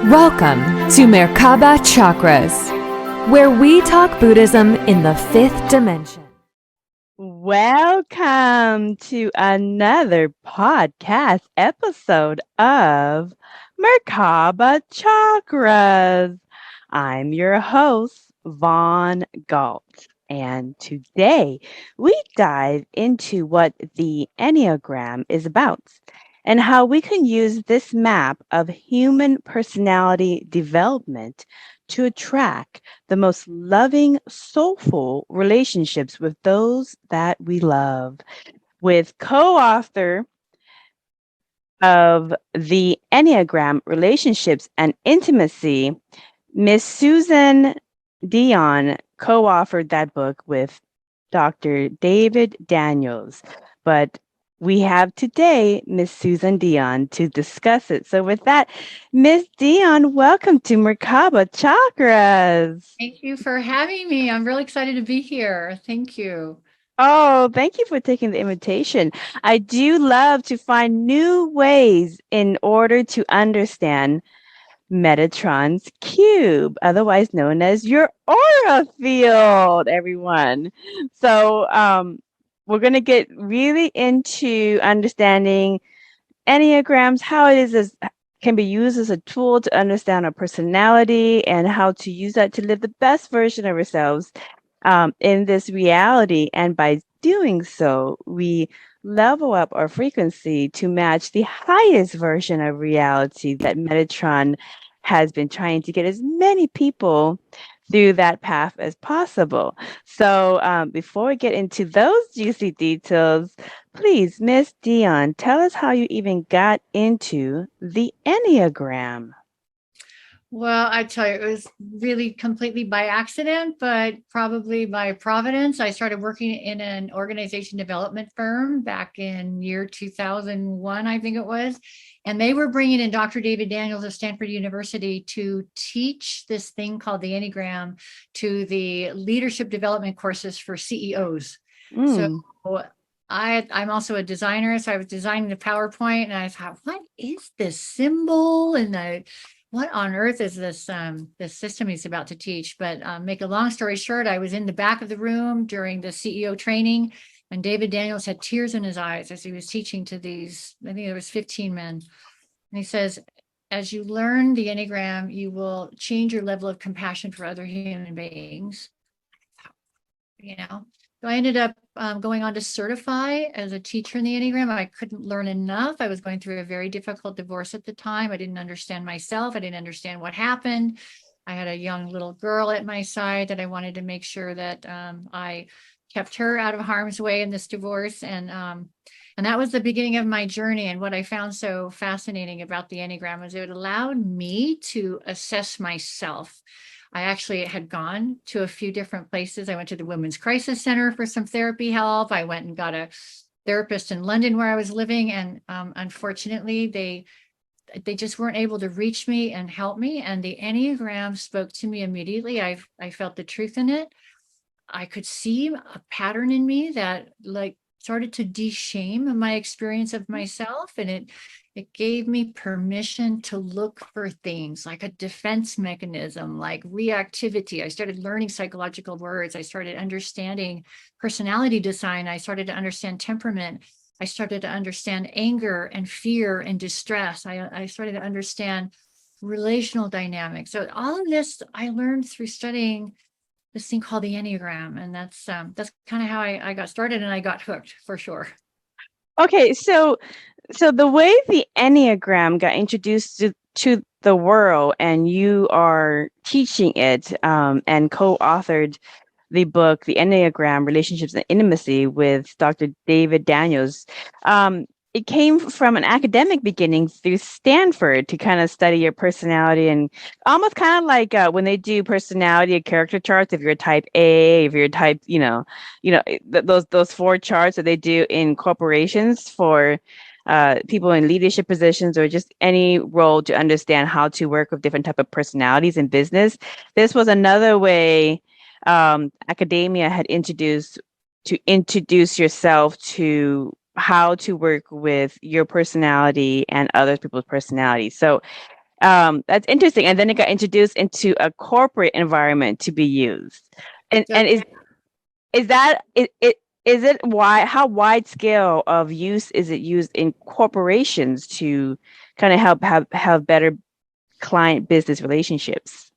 Welcome to Merkaba Chakras, where we talk Buddhism in the fifth dimension. Welcome to another podcast episode of Merkaba Chakras. I'm your host, Vaughn Galt, and today we dive into what the Enneagram is about and how we can use this map of human personality development to attract the most loving, soulful relationships with those that we love. With co-author of the Enneagram Relationships and Intimacy, Miss Suzanne Dion co-authored that book with Dr. David Daniels. But we have today Miss Suzanne Dion to discuss it. So with that, Miss Dion, welcome to Merkaba Chakras. Thank you for having me. I'm really excited to be here. Thank you. Oh, thank you for taking the invitation. I do love to find new ways in order to understand Metatron's cube, otherwise known as your aura field, everyone. So we're going to get really into understanding Enneagrams, how it can be used as a tool to understand our personality and how to use that to live the best version of ourselves in this reality. And by doing so, we level up our frequency to match the highest version of reality that Metatron has been trying to get as many people through that path as possible. So before we get into those juicy details, please, Miss Dion, tell us how you even got into the Enneagram. Well, I tell you, it was really completely by accident, but probably by providence. I started working in an organization development firm back in year 2001, I think it was. And they were bringing in Dr. David Daniels of Stanford University to teach this thing called the Enneagram to the leadership development courses for CEOs. So I'm also a designer. So I was designing the PowerPoint and I thought, what is this symbol? And what on earth is this this system he's about to teach? But make a long story short, I was in the back of the room during the CEO training, and David Daniels had tears in his eyes as he was teaching to these, I think there was 15 men. And he says, as you learn the Enneagram, you will change your level of compassion for other human beings. So I ended up going on to certify as a teacher in the Enneagram. I couldn't learn enough. I was going through a very difficult divorce at the time. I didn't understand myself. I didn't understand what happened. I had a young little girl at my side that I wanted to make sure that I kept her out of harm's way in this divorce. And that was the beginning of my journey. And what I found so fascinating about the Enneagram was it allowed me to assess myself. I actually had gone to a few different places. I went to the Women's Crisis Center for some therapy help. I went and got a therapist in London where I was living. And unfortunately, they just weren't able to reach me and help me. And the Enneagram spoke to me immediately. I felt the truth in it. I could see a pattern in me that started to de-shame my experience of myself. And it gave me permission to look for things like a defense mechanism, like reactivity. I started learning psychological words. I started understanding personality design. I started to understand temperament. I started to understand anger and fear and distress. I started to understand relational dynamics. So all of this I learned through studying this thing called the Enneagram. And that's kind of how I got started, and I got hooked for sure. Okay, so the way the Enneagram got introduced to the world, and you are teaching it and co-authored the book, The Enneagram, Relationships and Intimacy with Dr. David Daniels. It came from an academic beginning through Stanford to kind of study your personality, and almost kind of like when they do personality and character charts. If you're type A, if you're type, those four charts that they do in corporations for people in leadership positions or just any role to understand how to work with different type of personalities in business. This was another way academia had introduced yourself to how to work with your personality and other people's personalities. So That's interesting. And then it got introduced into a corporate environment to be used. And is that is it how wide scale of use is it used in corporations to kind of help have better client business relationships?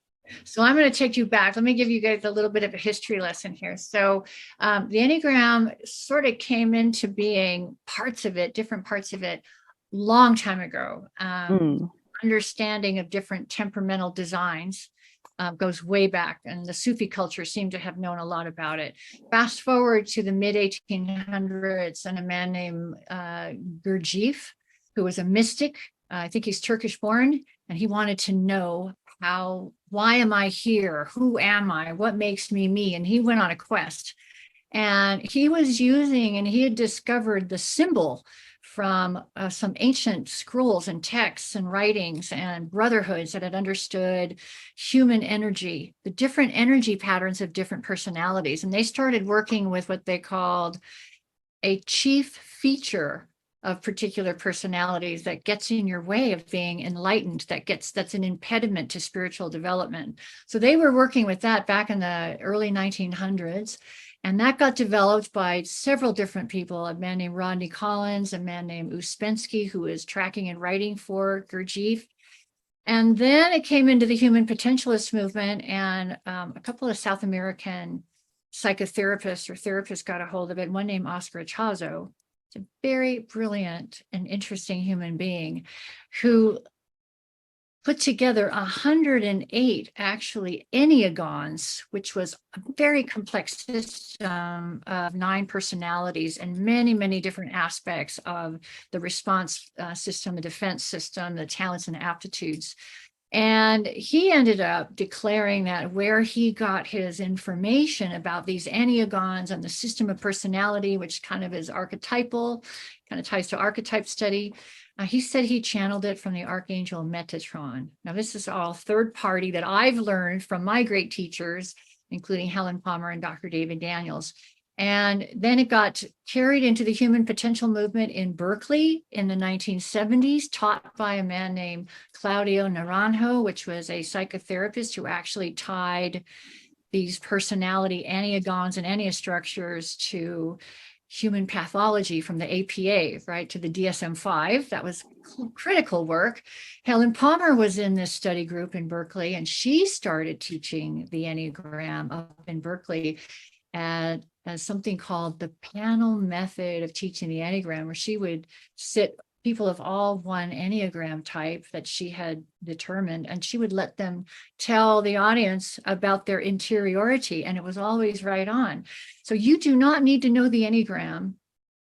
So I'm going to take you back. Let me give you guys a little bit of a history lesson here. So the Enneagram sort of came into being, different parts of it, long time ago. Understanding of different temperamental designs goes way back, and the Sufi culture seemed to have known a lot about it. Fast forward to the mid 1800s, and a man named Gurdjieff, who was a mystic, I think he's Turkish born, and he wanted to know why am I here? Who am I? What makes me me? And he went on a quest, and he was using, and he had discovered the symbol from some ancient scrolls and texts and writings and brotherhoods that had understood human energy, the different energy patterns of different personalities. And they started working with what they called a chief feature of particular personalities that gets in your way of being enlightened, that's an impediment to spiritual development. So they were working with that back in the early 1900s. And that got developed by several different people, a man named Rodney Collins, a man named Uspensky, who was tracking and writing for Gurdjieff. And then it came into the human potentialist movement, and a couple of South American psychotherapists or therapists got a hold of it. One named Oscar Achazo, a very brilliant and interesting human being who put together 108 actually Enneagrams, which was a very complex system of 9 personalities and many, many different aspects of the response system, the defense system, the talents and aptitudes. And he ended up declaring that where he got his information about these Enneagrams and the system of personality, which kind of is archetypal, kind of ties to archetype study, he said he channeled it from the Archangel Metatron. Now, this is all third party that I've learned from my great teachers, including Helen Palmer and Dr. David Daniels. And then it got carried into the human potential movement in Berkeley in the 1970s, taught by a man named Claudio Naranjo, which was a psychotherapist who actually tied these personality enneagrams and enneastructures to human pathology from the APA, right, to the DSM-5. That was critical work. Helen Palmer was in this study group in Berkeley, and she started teaching the Enneagram up in Berkeley as something called the panel method of teaching the Enneagram, where she would sit people of all one Enneagram type that she had determined, and she would let them tell the audience about their interiority, and it was always right on. So you do not need to know the Enneagram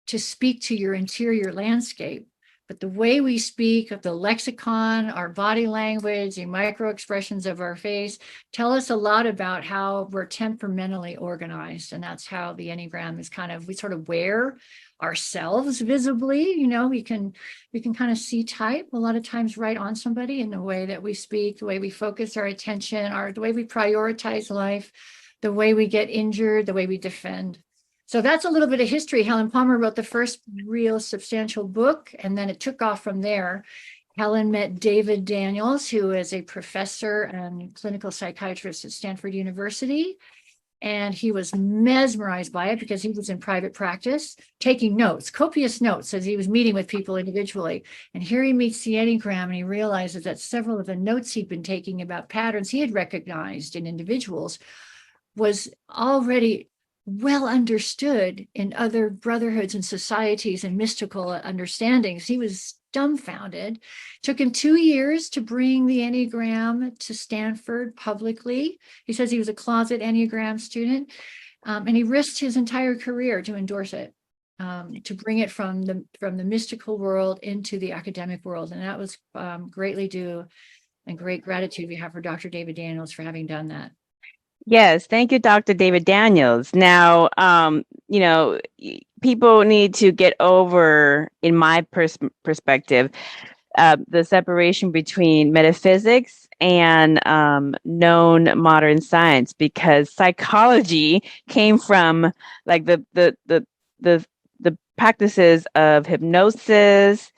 to speak to your interior landscape, but the way we speak, of the lexicon, our body language, the micro expressions of our face tell us a lot about how we're temperamentally organized. And that's how the Enneagram is we sort of wear ourselves visibly. You know, we can kind of see type a lot of times right on somebody in the way that we speak, the way we focus our attention, the way we prioritize life, the way we get injured, the way we defend. So that's a little bit of history. Helen Palmer wrote the first real substantial book, and then it took off from there. Helen met David Daniels, who is a professor and clinical psychiatrist at Stanford University. And he was mesmerized by it because he was in private practice, taking notes, copious notes, as he was meeting with people individually. And here he meets the Enneagram, and he realizes that several of the notes he'd been taking about patterns he had recognized in individuals was already well understood in other brotherhoods and societies and mystical understandings. He was dumbfounded. Took him 2 years to bring the Enneagram to Stanford publicly. He says he was a closet Enneagram student, and he risked his entire career to endorse it, to bring it from the mystical world into the academic world. And that was greatly due and great gratitude we have for Dr. David Daniels for having done that. Yes, thank you, Dr. David Daniels. Now, people need to get over, in my perspective, the separation between metaphysics and known modern science, because psychology came from like the practices of hypnosis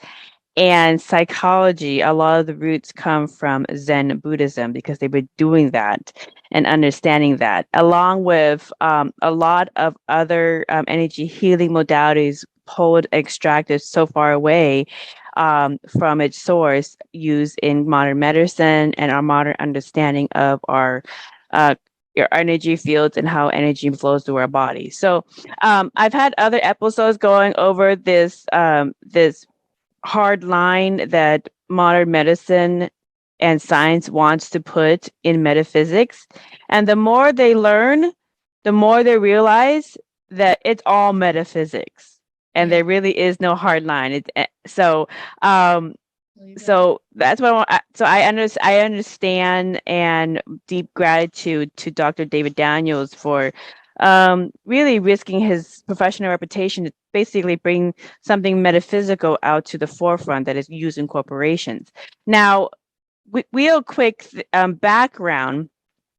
and psychology. A lot of the roots come from Zen Buddhism because they were doing that and understanding that, along with a lot of other energy healing modalities pulled, extracted so far away from its source, used in modern medicine and our modern understanding of your energy fields and how energy flows through our body. So I've had other episodes going over this hard line that modern medicine and science wants to put in metaphysics. And the more they learn, the more they realize that it's all metaphysics and Yeah. there really is no hard line. Um, Believe that. so that's what I understand, and deep gratitude to Dr. David Daniels for really risking his professional reputation to basically bring something metaphysical out to the forefront that is used in corporations. Now, real quick background,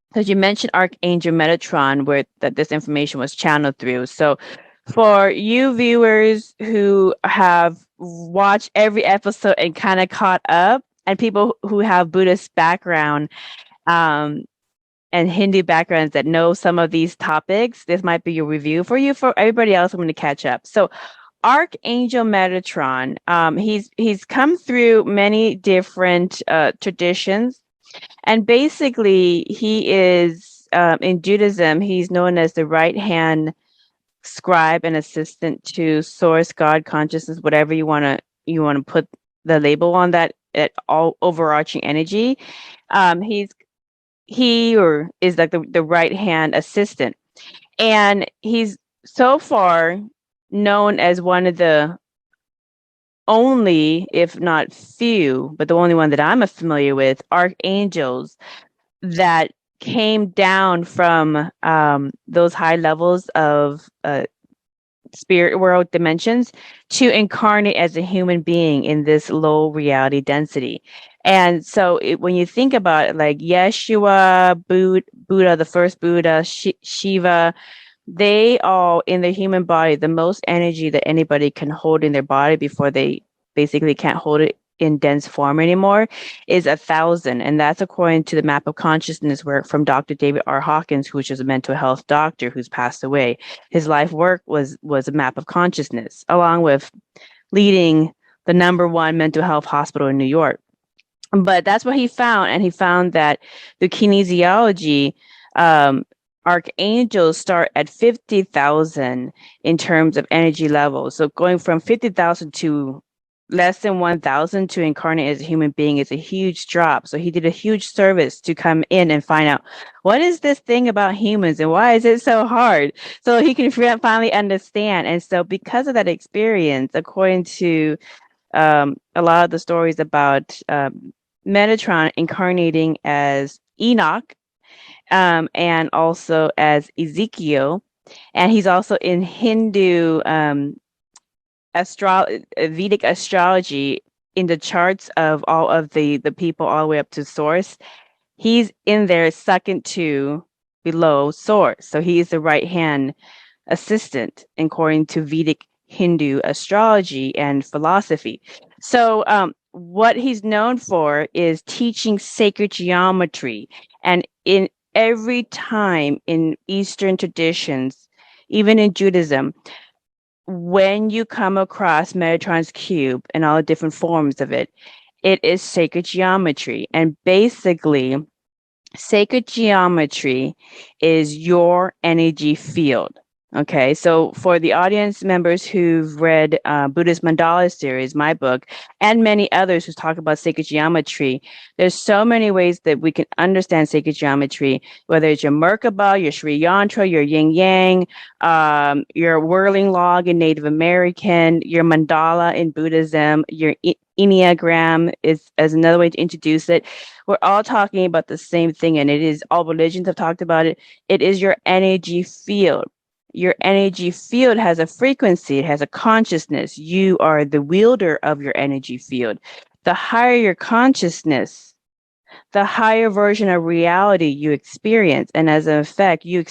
because you mentioned Archangel Metatron, where this information was channeled through. So, for you viewers who have watched every episode and kind of caught up, and people who have Buddhist background and Hindu backgrounds that know some of these topics, this might be a review for you. For everybody else, I'm going to catch up. So, Archangel Metatron, he's come through many different traditions, and basically he is in Judaism, he's known as the right hand scribe and assistant to source, God, consciousness, whatever you want to put the label on that all overarching energy. He or is like the right hand assistant, and he's so far known as one of the only, if not few, but the only one that I'm familiar with, archangels that came down from those high levels of spirit world dimensions to incarnate as a human being in this low reality density. And so when you think about it, like Yeshua, Buddha, the first Buddha, Shiva, they all in the human body, the most energy that anybody can hold in their body before they basically can't hold it in dense form anymore is 1,000. And that's according to the map of consciousness work from Dr. David R. Hawkins, who's just a mental health doctor who's passed away. His life work was a map of consciousness, along with leading the #1 mental health hospital in New York. But that's what he found. And he found that the kinesiology, archangels start at 50,000 in terms of energy levels. So going from 50,000 to less than 1,000 to incarnate as a human being is a huge drop. So he did a huge service to come in and find out what is this thing about humans and why is it so hard, so he can finally understand. And so because of that experience, according to a lot of the stories about Metatron incarnating as Enoch, and also as Ezekiel, and he's also in Hindu Vedic astrology in the charts of all of the people all the way up to source. He's in there second to below source, so he is the right hand assistant according to Vedic Hindu astrology and philosophy. So what he's known for is teaching sacred geometry, and in every time in Eastern traditions, even in Judaism, when you come across Metatron's cube and all the different forms of it, it is sacred geometry. And basically, sacred geometry is your energy field. Okay, so for the audience members who've read Buddhist Mandala series, my book, and many others who talk about sacred geometry, there's so many ways that we can understand sacred geometry, whether it's your Merkaba, your Sri Yantra, your Yin Yang, your whirling log in Native American, your mandala in Buddhism, your Enneagram is as another way to introduce it. We're all talking about the same thing, and it is all religions have talked about it. It is your energy field. Your energy field has a frequency, it has a consciousness. You are the wielder of your energy field. The higher your consciousness, the higher version of reality you experience. And as an effect, you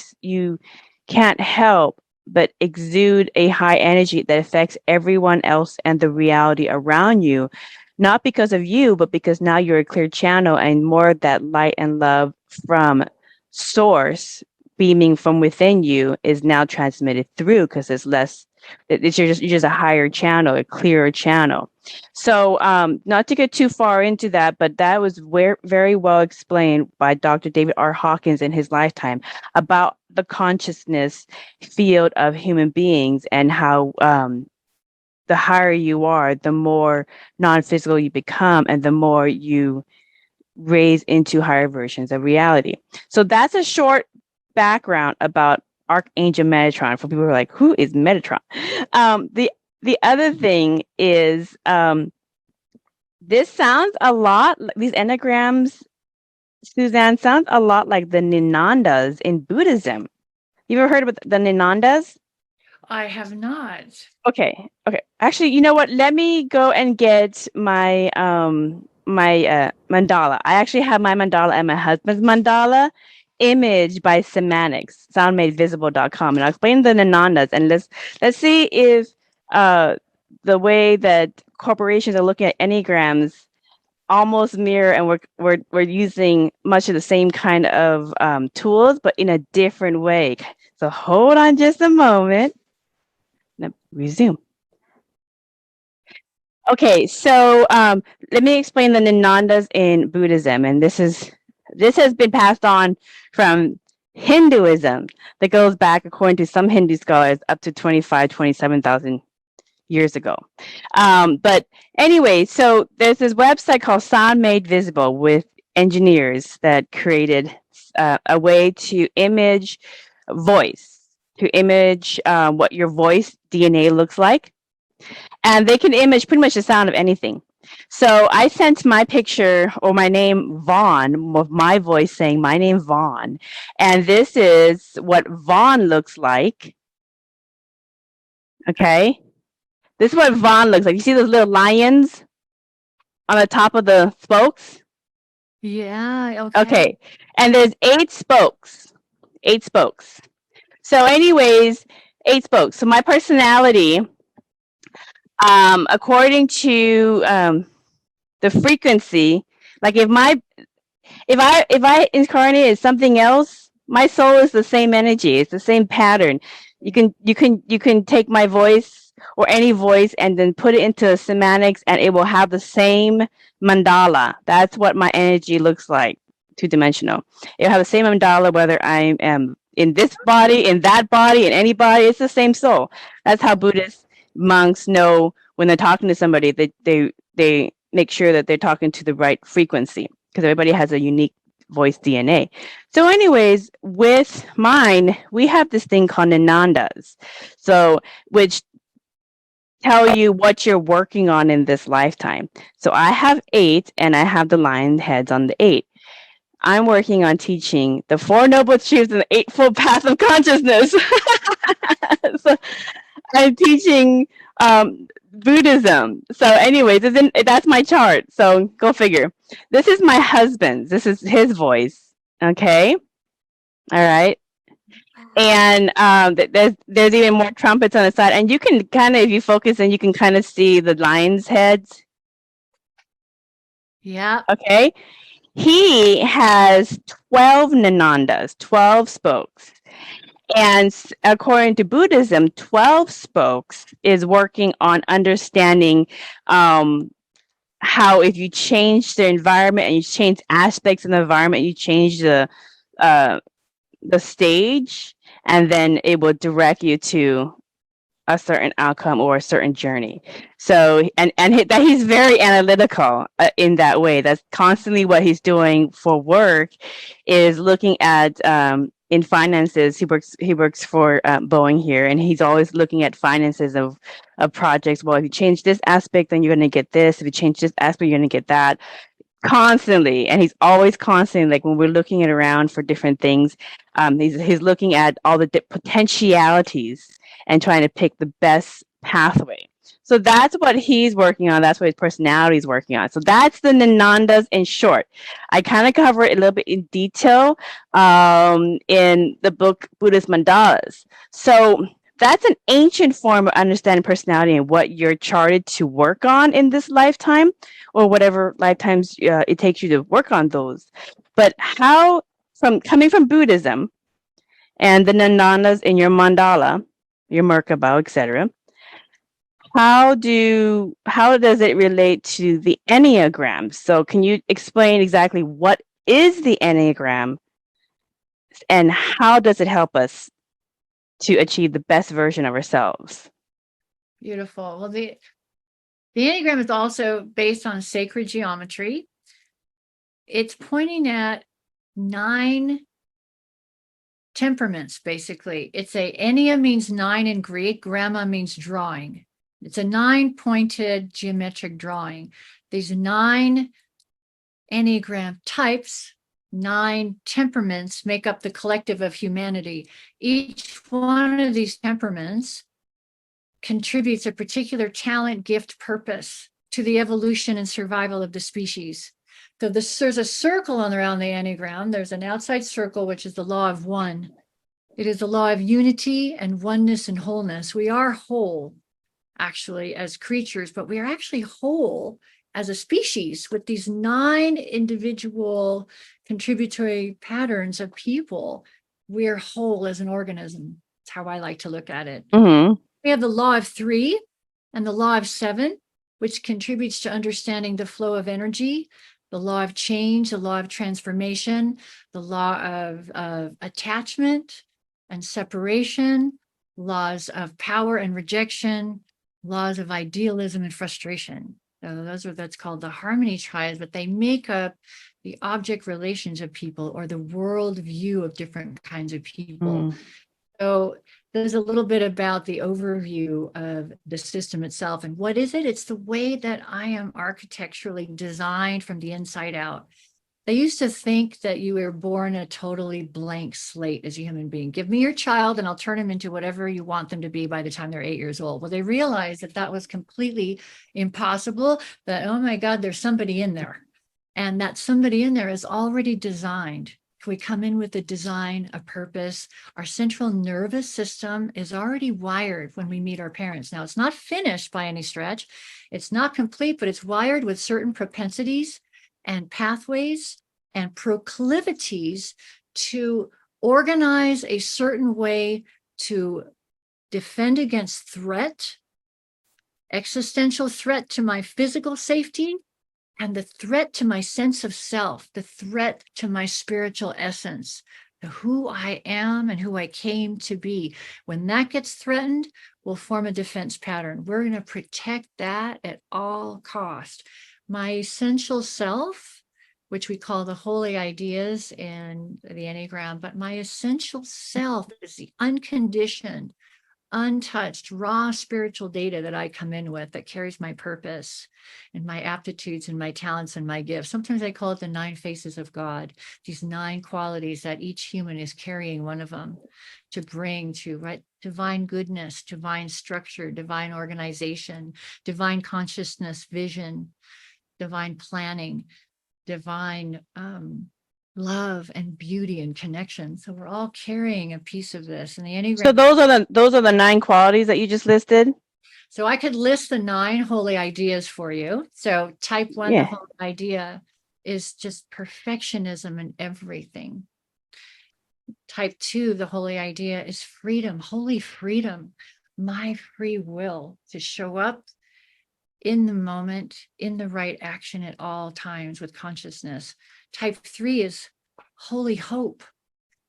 can't help but exude a high energy that affects everyone else and the reality around you, not because of you, but because now you're a clear channel and more of that light and love from source beaming from within you is now transmitted through, because it's less, you're just a higher channel, a clearer channel. So not to get too far into that, but that was very well explained by Dr. David R. Hawkins in his lifetime about the consciousness field of human beings, and how the higher you are, the more non-physical you become, and the more you raise into higher versions of reality. So that's a short background about Archangel Metatron for people who are like, who is Metatron? The other thing is, this sounds a lot, these Enneagrams, Suzanne, sounds a lot like the Ninandas in Buddhism. You ever heard about the Ninandas? I have not. Okay. Actually, you know what? Let me go and get my mandala. I actually have my mandala and my husband's mandala imaged by semantics, soundmadevisible.com, and I'll explain the Ninandas, and let's see if the way that corporations are looking at Enneagrams almost mirror, and we're using much of the same kind of tools, but in a different way. So hold on just a moment. Now, resume. Okay, so let me explain the Ninandas in Buddhism, and this has been passed on from Hinduism that goes back, according to some Hindu scholars, up to 27,000 years ago. But anyway, so there's this website called Sound Made Visible with engineers that created a way to image voice, to image what your voice DNA looks like. And they can image pretty much the sound of anything. So I sent my picture, or my name, Vaughn, with my voice saying my name, Vaughn. And this is what Vaughn looks like. Okay. This is what Vaughn looks like. You see those little lions on the top of the spokes? Yeah. Okay. And there's 8 spokes. 8 spokes. So anyways, 8 spokes. So my personality, according to the frequency, like if I incarnate as something else, my soul is the same energy. It's the same pattern. You can take my voice or any voice and then put it into semantics, and it will have the same mandala. That's what my energy looks like, 2-dimensional. It'll have the same mandala whether I am in this body, in that body, in any body. It's the same soul. That's how Buddhist monks know when they're talking to somebody, they make sure that they're talking to the right frequency, because everybody has a unique voice DNA. So anyways, with mine, we have this thing called Ninandas, so which tell you what you're working on in this lifetime. So I have 8, and I have the lion heads on the 8. I'm working on teaching the 4 Noble Truths and the Eightfold Path of Consciousness. So I'm teaching Buddhism. So anyways, that's my chart. So go figure. This is my husband's. This is his voice. Okay. All right. And there's even more trumpets on the side. And you can kind of, if you focus, and you can kind of see the lion's heads. Yeah. Okay. He has 12 Ninandas, 12 spokes. And according to Buddhism, 12 spokes is working on understanding how if you change the environment and you change aspects of the environment, you change the stage, and then it will direct you to a certain outcome or a certain journey. So, and that he's very analytical in that way. That's constantly what he's doing for work, is looking at in finances. He works for Boeing here, and he's always looking at finances of projects. Well, if you change this aspect, then you're going to get this. If you change this aspect, you're going to get that. Constantly, and he's always constantly, like when we're looking at around for different things, he's looking at all the potentialities and trying to pick the best pathway. So that's what he's working on. That's what his personality is working on. So that's the Ninandas in short. I kind of cover it a little bit in detail in the book Buddhist Mandalas. So that's an ancient form of understanding personality and what you're charted to work on in this lifetime, or whatever lifetimes it takes you to work on those. But how, from coming from Buddhism and the Nandanas in your mandala, your Merkaba, etc., how does it relate to the Enneagram? So can you explain exactly what is the Enneagram and how does it help us to achieve the best version of ourselves? Beautiful. Well, the Enneagram is also based on sacred geometry. It's pointing at 9 temperaments, basically. Ennea means 9 in Greek, gramma means drawing. It's a 9-pointed geometric drawing. These 9 Enneagram types, 9 temperaments make up the collective of humanity. Each one of these temperaments contributes a particular talent, gift, purpose to the evolution and survival of the species. So there's a circle around the Enneagram. There's an outside circle, which is the law of one. It is the law of unity and oneness and wholeness. We are whole, actually, as creatures, but we are actually whole as a species with these 9 individual contributory patterns of people. We're whole as an organism. That's how I like to look at it. Mm-hmm. We have the law of 3 and the law of 7, which contributes to understanding the flow of energy, the law of change, the law of transformation, the law of attachment and separation, laws of power and rejection, laws of idealism and frustration. So that's called the harmony triads, but they make up the object relations of people or the world view of different kinds of people. So there's a little bit about the overview of the system itself. And what is it? It's the way that I am architecturally designed from the inside out. They used to think that you were born a totally blank slate as a human being. Give me your child and I'll turn them into whatever you want them to be by the time they're 8 years old. Well, they realized that that was completely impossible, that, oh my God, there's somebody in there. And that somebody in there is already designed. If we come in with a design, a purpose, our central nervous system is already wired when we meet our parents. Now, it's not finished by any stretch. It's not complete, but it's wired with certain propensities and pathways and proclivities to organize a certain way to defend against threat, existential threat to my physical safety, and the threat to my sense of self, the threat to my spiritual essence, to who I am and who I came to be. When that gets threatened, we'll form a defense pattern. We're going to protect that at all cost. My essential self, which we call the holy ideas in the Enneagram, but my essential self is the unconditioned, untouched, raw spiritual data that I come in with that carries my purpose and my aptitudes and my talents and my gifts. Sometimes I call it the 9 faces of God, these 9 qualities that each human is carrying one of them to bring to, right, divine goodness, divine structure, divine organization, divine consciousness, vision, divine planning, divine love and beauty and connection. So we're all carrying a piece of this. And the Enneagram. So those are the 9 qualities that you just listed. So I could list the 9 holy ideas for you. So type 1, Yeah. the holy idea is just perfectionism in everything. Type 2, the holy idea is freedom, holy freedom, my free will to show up in the moment, in the right action at all times with consciousness. Type 3 is holy hope.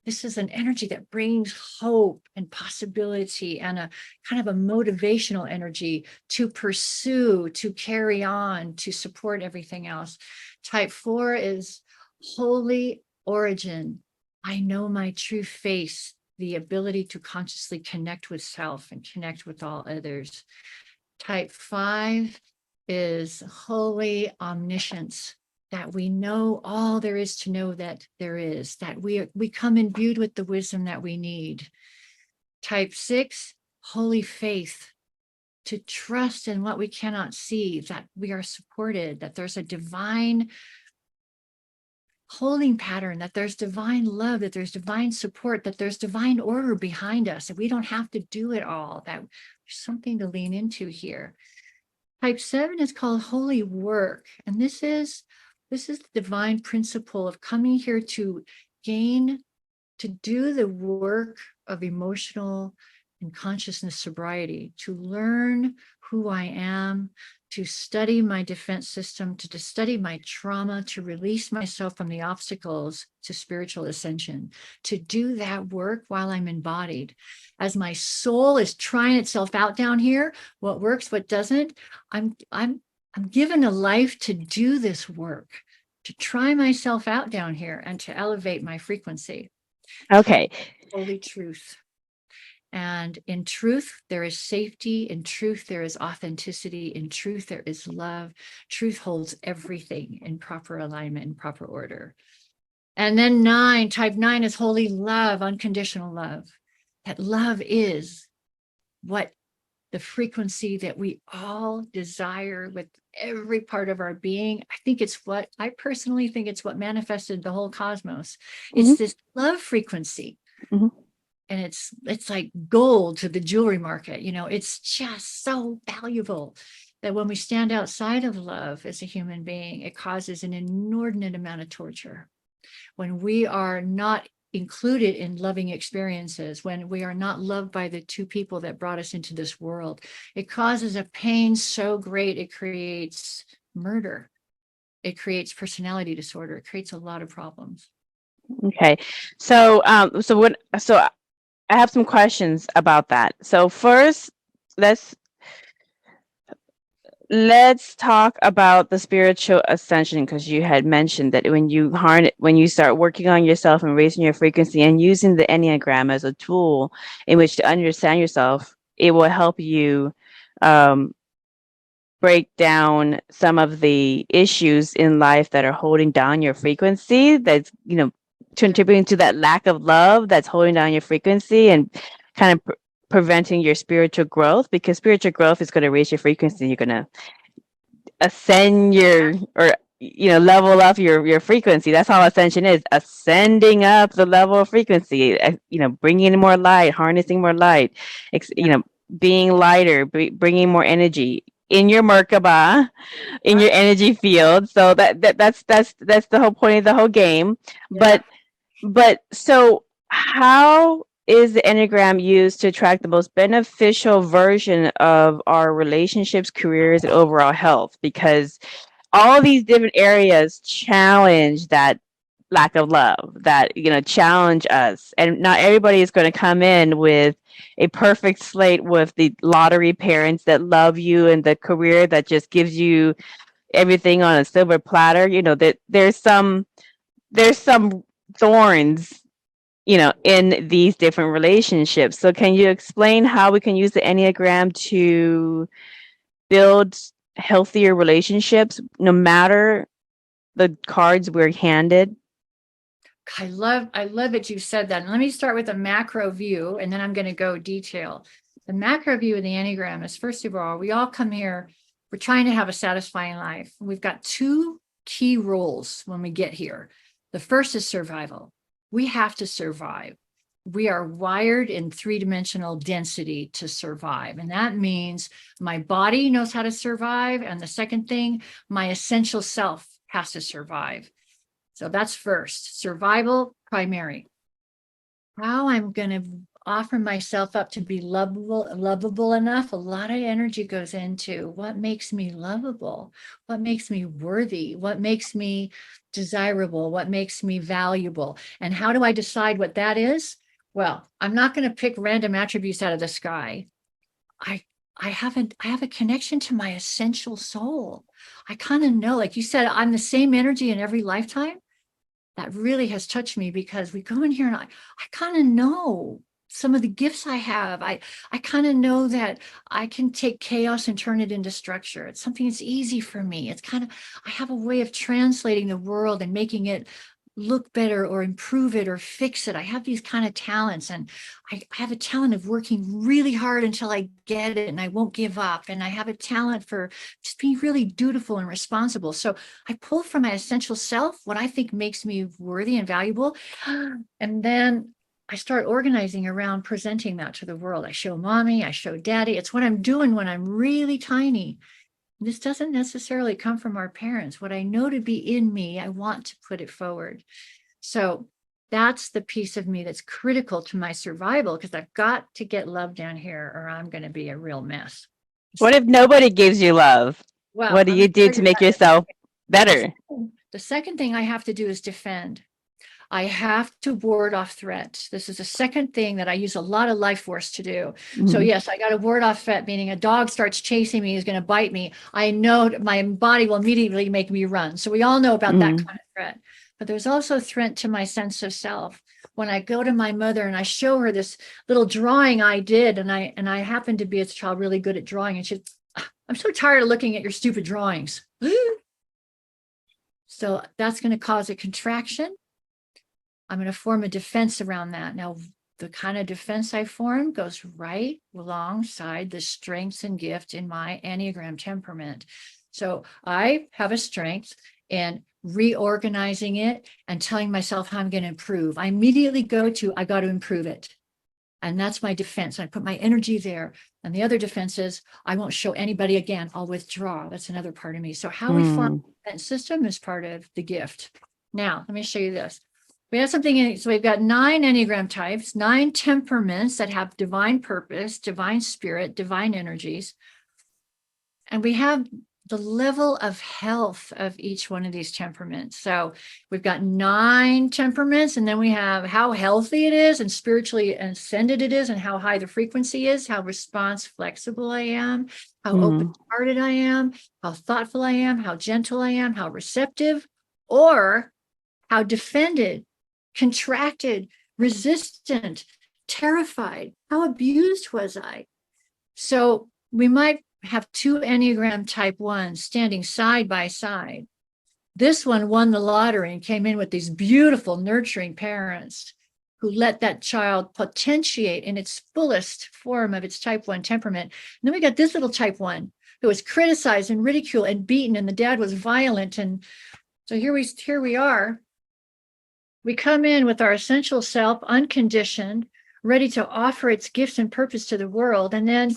This is an energy that brings hope and possibility and a kind of a motivational energy to pursue, to carry on, to support everything else. Type 4 is holy origin. I know my true face, the ability to consciously connect with self and connect with all others. Type 5 is holy omniscience, that we know all there is to know that there is, that we come imbued with the wisdom that we need. Type 6, holy faith, to trust in what we cannot see, that we are supported, that there's a divine holding pattern, that there's divine love, that there's divine support, that there's divine order behind us, that we don't have to do it all, that there's something to lean into here. Type 7 is called holy work. And this is the divine principle of coming here to do the work of emotional and consciousness sobriety, to learn who I am, to study my defense system, to study my trauma, to release myself from the obstacles to spiritual ascension, to do that work while I'm embodied. As my soul is trying itself out down here, what works, what doesn't, I'm given a life to do this work, to try myself out down here and to elevate my frequency. Okay. Holy truth. And in truth, there is safety. In truth, there is authenticity. In truth, there is love. Truth holds everything in proper alignment, in proper order. And then 9, type 9 is holy love, unconditional love. That love is what the frequency that we all desire with every part of our being. I personally think it's what manifested the whole cosmos. It's this love frequency. And it's like gold to the jewelry market. It's just so valuable that when we stand outside of love as a human being, it causes an inordinate amount of torture. When we are not included in loving experiences, when we are not loved by the two people that brought us into this world, it causes a pain so great, it creates murder. It creates personality disorder. It creates a lot of problems. Okay. So I have some questions about that. So first, let's talk about the spiritual ascension, because you had mentioned that when you start working on yourself and raising your frequency and using the Enneagram as a tool in which to understand yourself, it will help you break down some of the issues in life that are holding down your frequency, that's contributing to that lack of love that's holding down your frequency and kind of preventing your spiritual growth, because spiritual growth is going to raise your frequency. You're going to ascend level up your frequency. That's all ascension is, ascending up the level of frequency, bringing in more light, harnessing more light, being lighter, bringing more energy in your Merkaba, in your energy field. So that's the whole point of the whole game. But so how is the Enneagram used to attract the most beneficial version of our relationships, careers, and overall health? Because all these different areas challenge that lack of love, that challenge us, and not everybody is going to come in with a perfect slate with the lottery parents that love you and the career that just gives you everything on a silver platter. That there's some thorns in these different relationships. So can you explain how we can use the Enneagram to build healthier relationships, no matter the cards we're handed? I love that you said that. And let me start with a macro view, and then I'm going to go detail. The macro view of the Enneagram is, first of all, we all come here, we're trying to have a satisfying life. We've got 2 key roles when we get here. The first is survival. We have to survive. We are wired in 3-dimensional density to survive. And that means my body knows how to survive. And the second thing, my essential self has to survive. So that's first, survival, primary. How I'm going to offer myself up to be lovable enough, a lot of energy goes into what makes me lovable, what makes me worthy, what makes me desirable, what makes me valuable. And how do I decide what that is? Well, I'm not going to pick random attributes out of the sky. I have a connection to my essential soul. I kind of know, like you said, I'm the same energy in every lifetime. That really has touched me, because we go in here and I kind of know some of the gifts I have. I kind of know that I can take chaos and turn it into structure. It's something that's easy for me. It's kind of, I have a way of translating the world and making it look better or improve it or fix it. I have these kind of talents, and I have a talent of working really hard until I get it and I won't give up. And I have a talent for just being really dutiful and responsible. So I pull from my essential self what I think makes me worthy and valuable. And then I start organizing around presenting that to the world. I show mommy, I show daddy. It's what I'm doing when I'm really tiny. This doesn't necessarily come from our parents. What I know to be in me, I want to put it forward. So that's the piece of me that's critical to my survival, because I've got to get love down here or I'm going to be a real mess. What if nobody gives you love? Well, what do you do to make yourself better? The second thing I have to do is defend. I have to ward off threat. This is the second thing that I use a lot of life force to do. So yes, I got to ward off threat, meaning a dog starts chasing me, is going to bite me. I know my body will immediately make me run. So we all know about that kind of threat. But there's also threat to my sense of self. When I go to my mother and I show her this little drawing I did, and I happen to be as a child really good at drawing, and she's, I'm so tired of looking at your stupid drawings. So that's going to cause a contraction. I'm going to form a defense around that. Now, the kind of defense I form goes right alongside the strengths and gift in my Enneagram temperament. So I have a strength, and reorganizing it and telling myself how I'm going to improve. I immediately go to, I got to improve it. And that's my defense. I put my energy there. And the other defense is, I won't show anybody again. I'll withdraw. That's another part of me. So how we form a defense system is part of the gift. Now, let me show you this. We have something in it. So we've got 9 Enneagram types, 9 temperaments that have divine purpose, divine spirit, divine energies. And we have the level of health of each one of these temperaments. So we've got 9 temperaments, and then we have how healthy it is and spiritually ascended it is, and how high the frequency is, how response flexible I am, how open-hearted I am, how thoughtful I am, how gentle I am, how receptive, or how defended, contracted, resistant, terrified. How abused was I? So we might have 2 Enneagram type 1s standing side by side. This one won the lottery and came in with these beautiful, nurturing parents who let that child potentiate in its fullest form of its type 1 temperament. And then we got this little type 1 who was criticized and ridiculed and beaten, and the dad was violent. And so here we are. We come in with our essential self, unconditioned, ready to offer its gifts and purpose to the world. And then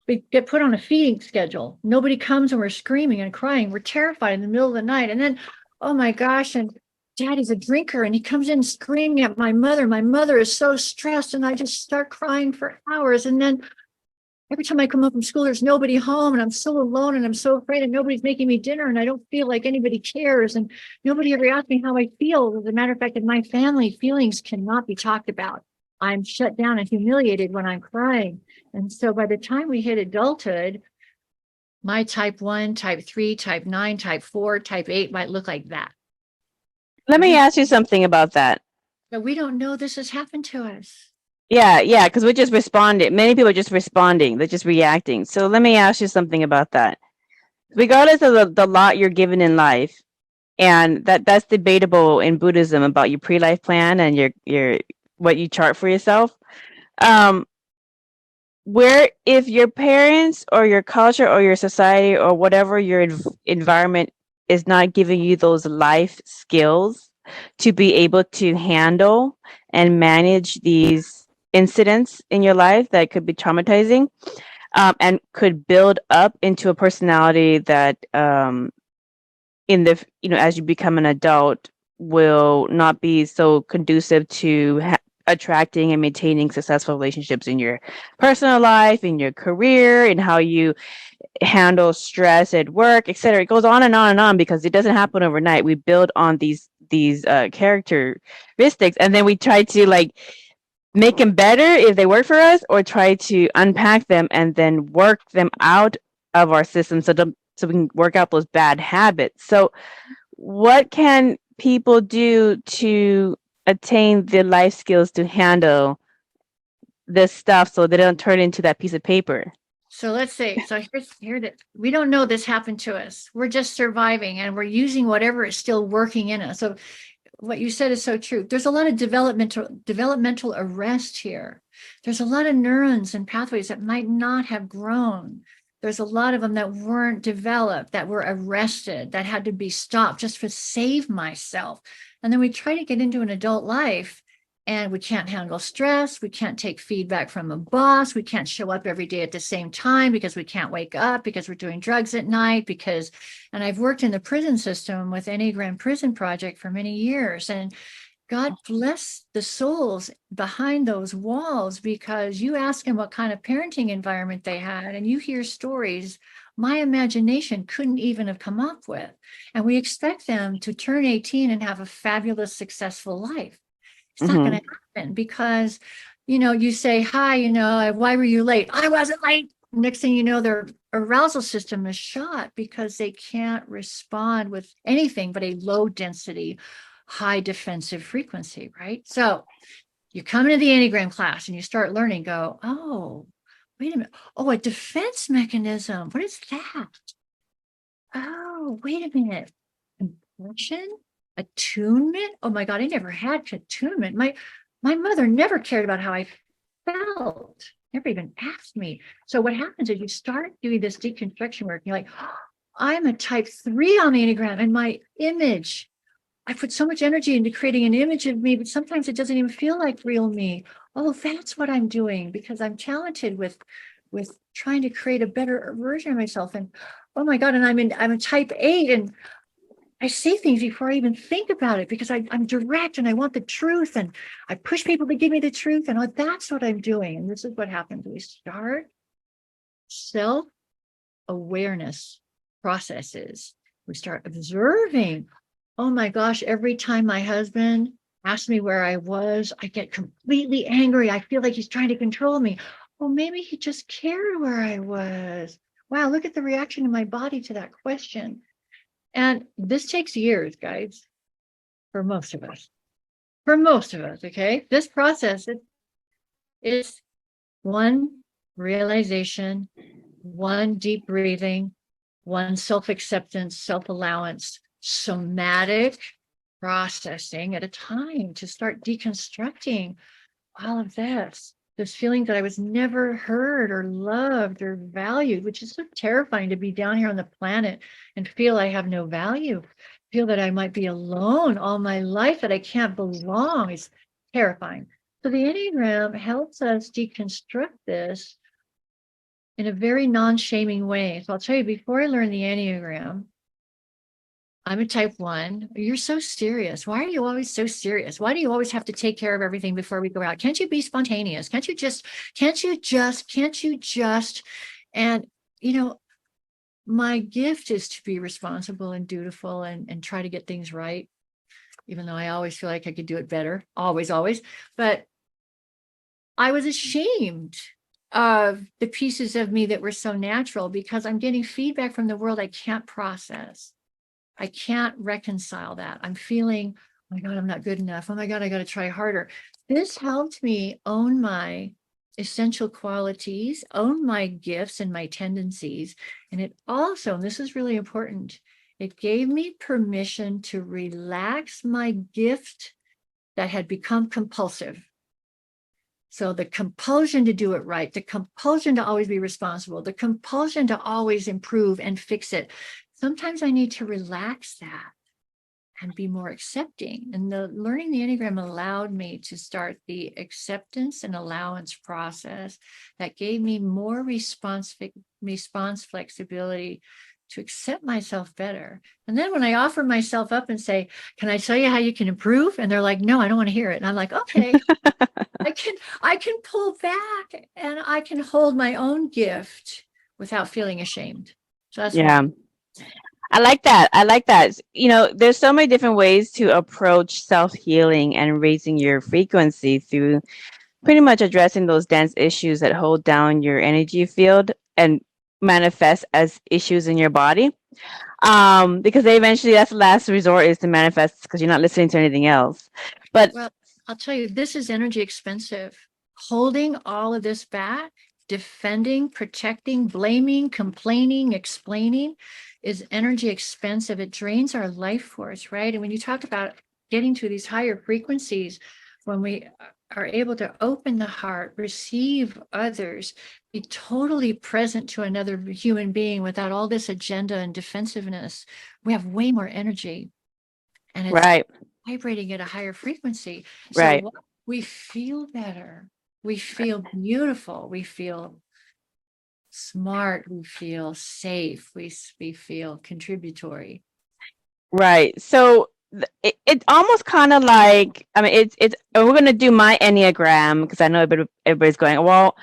we get put on a feeding schedule. Nobody comes and we're screaming and crying. We're terrified in the middle of the night. And then, oh my gosh, and daddy's a drinker and he comes in screaming at my mother. My mother is so stressed, and I just start crying for hours. And then every time I come home from school, there's nobody home, and I'm so alone, and I'm so afraid, and nobody's making me dinner, and I don't feel like anybody cares, and nobody ever asks me how I feel. As a matter of fact, in my family, feelings cannot be talked about. I'm shut down and humiliated when I'm crying. And so by the time we hit adulthood, my type 1, type 3, type 9, type 4, type 8 might look like that. Let me ask you something about that. But we don't know this has happened to us. Yeah, because we're just responding. Many people are just responding. They're just reacting. So let me ask you something about that. Regardless of the lot you're given in life, and that's debatable in Buddhism about your pre-life plan and your what you chart for yourself. Where if your parents or your culture or your society or whatever your environment is not giving you those life skills to be able to handle and manage these incidents in your life that could be traumatizing, and could build up into a personality that in the as you become an adult will not be so conducive to attracting and maintaining successful relationships in your personal life, in your career, in how you handle stress at work, etc. It goes on and on and on, because it doesn't happen overnight. We build on these characteristics, and then we try to make them better if they work for us, or try to unpack them and then work them out of our system so we can work out those bad habits. So what can people do to attain the life skills to handle this stuff so they don't turn into that piece of paper? So let's say, we don't know this happened to us. We're just surviving, and we're using whatever is still working in us. So what you said is so true. There's a lot of developmental arrest here. There's a lot of neurons and pathways that might not have grown. There's a lot of them that weren't developed, that were arrested, that had to be stopped just to save myself. And then we try to get into an adult life and we can't handle stress. We can't take feedback from a boss. We can't show up every day at the same time because we can't wake up, because we're doing drugs at night, and I've worked in the prison system with Enneagram Prison Project for many years. And God bless the souls behind those walls, because you ask them what kind of parenting environment they had, and you hear stories my imagination couldn't even have come up with. And we expect them to turn 18 and have a fabulous, successful life. It's not going to happen because, you say, hi, why were you late? I wasn't late. Next thing you know, their arousal system is shot because they can't respond with anything but a low density, high defensive frequency, right? So you come into the Enneagram class and you start learning, go, oh, wait a minute. Oh, a defense mechanism. What is that? Oh, wait a minute. Compassion? Attunement? Oh my God, I never had attunement. My mother never cared about how I felt, never even asked me. So what happens is you start doing this deconstruction work, and you're like, oh, I'm a type 3 on the Enneagram, and my image, I put so much energy into creating an image of me, but sometimes it doesn't even feel like real me. Oh, that's what I'm doing, because I'm talented with trying to create a better version of myself. And oh my God, and I'm a type 8, and I say things before I even think about it because I'm direct and I want the truth, and I push people to give me the truth, and that's what I'm doing. And this is what happens. We start self-awareness processes. We start observing. Oh my gosh, every time my husband asked me where I was, I get completely angry. I feel like he's trying to control me. Oh, maybe he just cared where I was. Wow, look at the reaction in my body to that question. And this takes years, guys, for most of us. Okay? This process is one realization, one deep breathing, one self-acceptance, self-allowance, somatic processing at a time to start deconstructing all of this feeling that I was never heard or loved or valued, which is so terrifying to be down here on the planet and feel I have no value, feel that I might be alone all my life, that I can't belong. It's terrifying. So the Enneagram helps us deconstruct this in a very non-shaming way. So I'll tell you, before I learned the Enneagram, I'm a type 1. You're so serious. Why are you always so serious? Why do you always have to take care of everything before we go out? Can't you be spontaneous? Can't you just? And, my gift is to be responsible and dutiful and try to get things right, even though I always feel like I could do it better. Always. But I was ashamed of the pieces of me that were so natural because I'm getting feedback from the world I can't process. I can't reconcile that. I'm feeling, oh my God, I'm not good enough. Oh my God, I got to try harder. This helped me own my essential qualities, own my gifts and my tendencies. And it also, and this is really important, it gave me permission to relax my gift that had become compulsive. So the compulsion to do it right, the compulsion to always be responsible, the compulsion to always improve and fix it. Sometimes I need to relax that and be more accepting. And learning the Enneagram allowed me to start the acceptance and allowance process that gave me more response flexibility to accept myself better. And then when I offer myself up and say, can I tell you how you can improve? And they're like, no, I don't want to hear it. And I'm like, okay, I can pull back and I can hold my own gift without feeling ashamed. So that's Yeah. I like that. There's so many different ways to approach self-healing and raising your frequency through pretty much addressing those dense issues that hold down your energy field and manifest as issues in your body. Because eventually that's the last resort, is to manifest, because you're not listening to anything else. But well, I'll tell you, this is energy expensive. Holding all of this back, defending, protecting, blaming, complaining, explaining is energy expensive. It drains our life force, right? And when you talk about getting to these higher frequencies, when we are able to open the heart, receive others, be totally present to another human being without all this agenda and defensiveness, we have way more energy, and it's Right. vibrating at a higher frequency. Right. So we feel better. We feel beautiful. We feel smart. We feel safe. We feel contributory. Right. So it's almost kind of like, I mean, it's and we're going to do my Enneagram because I know everybody's going, well,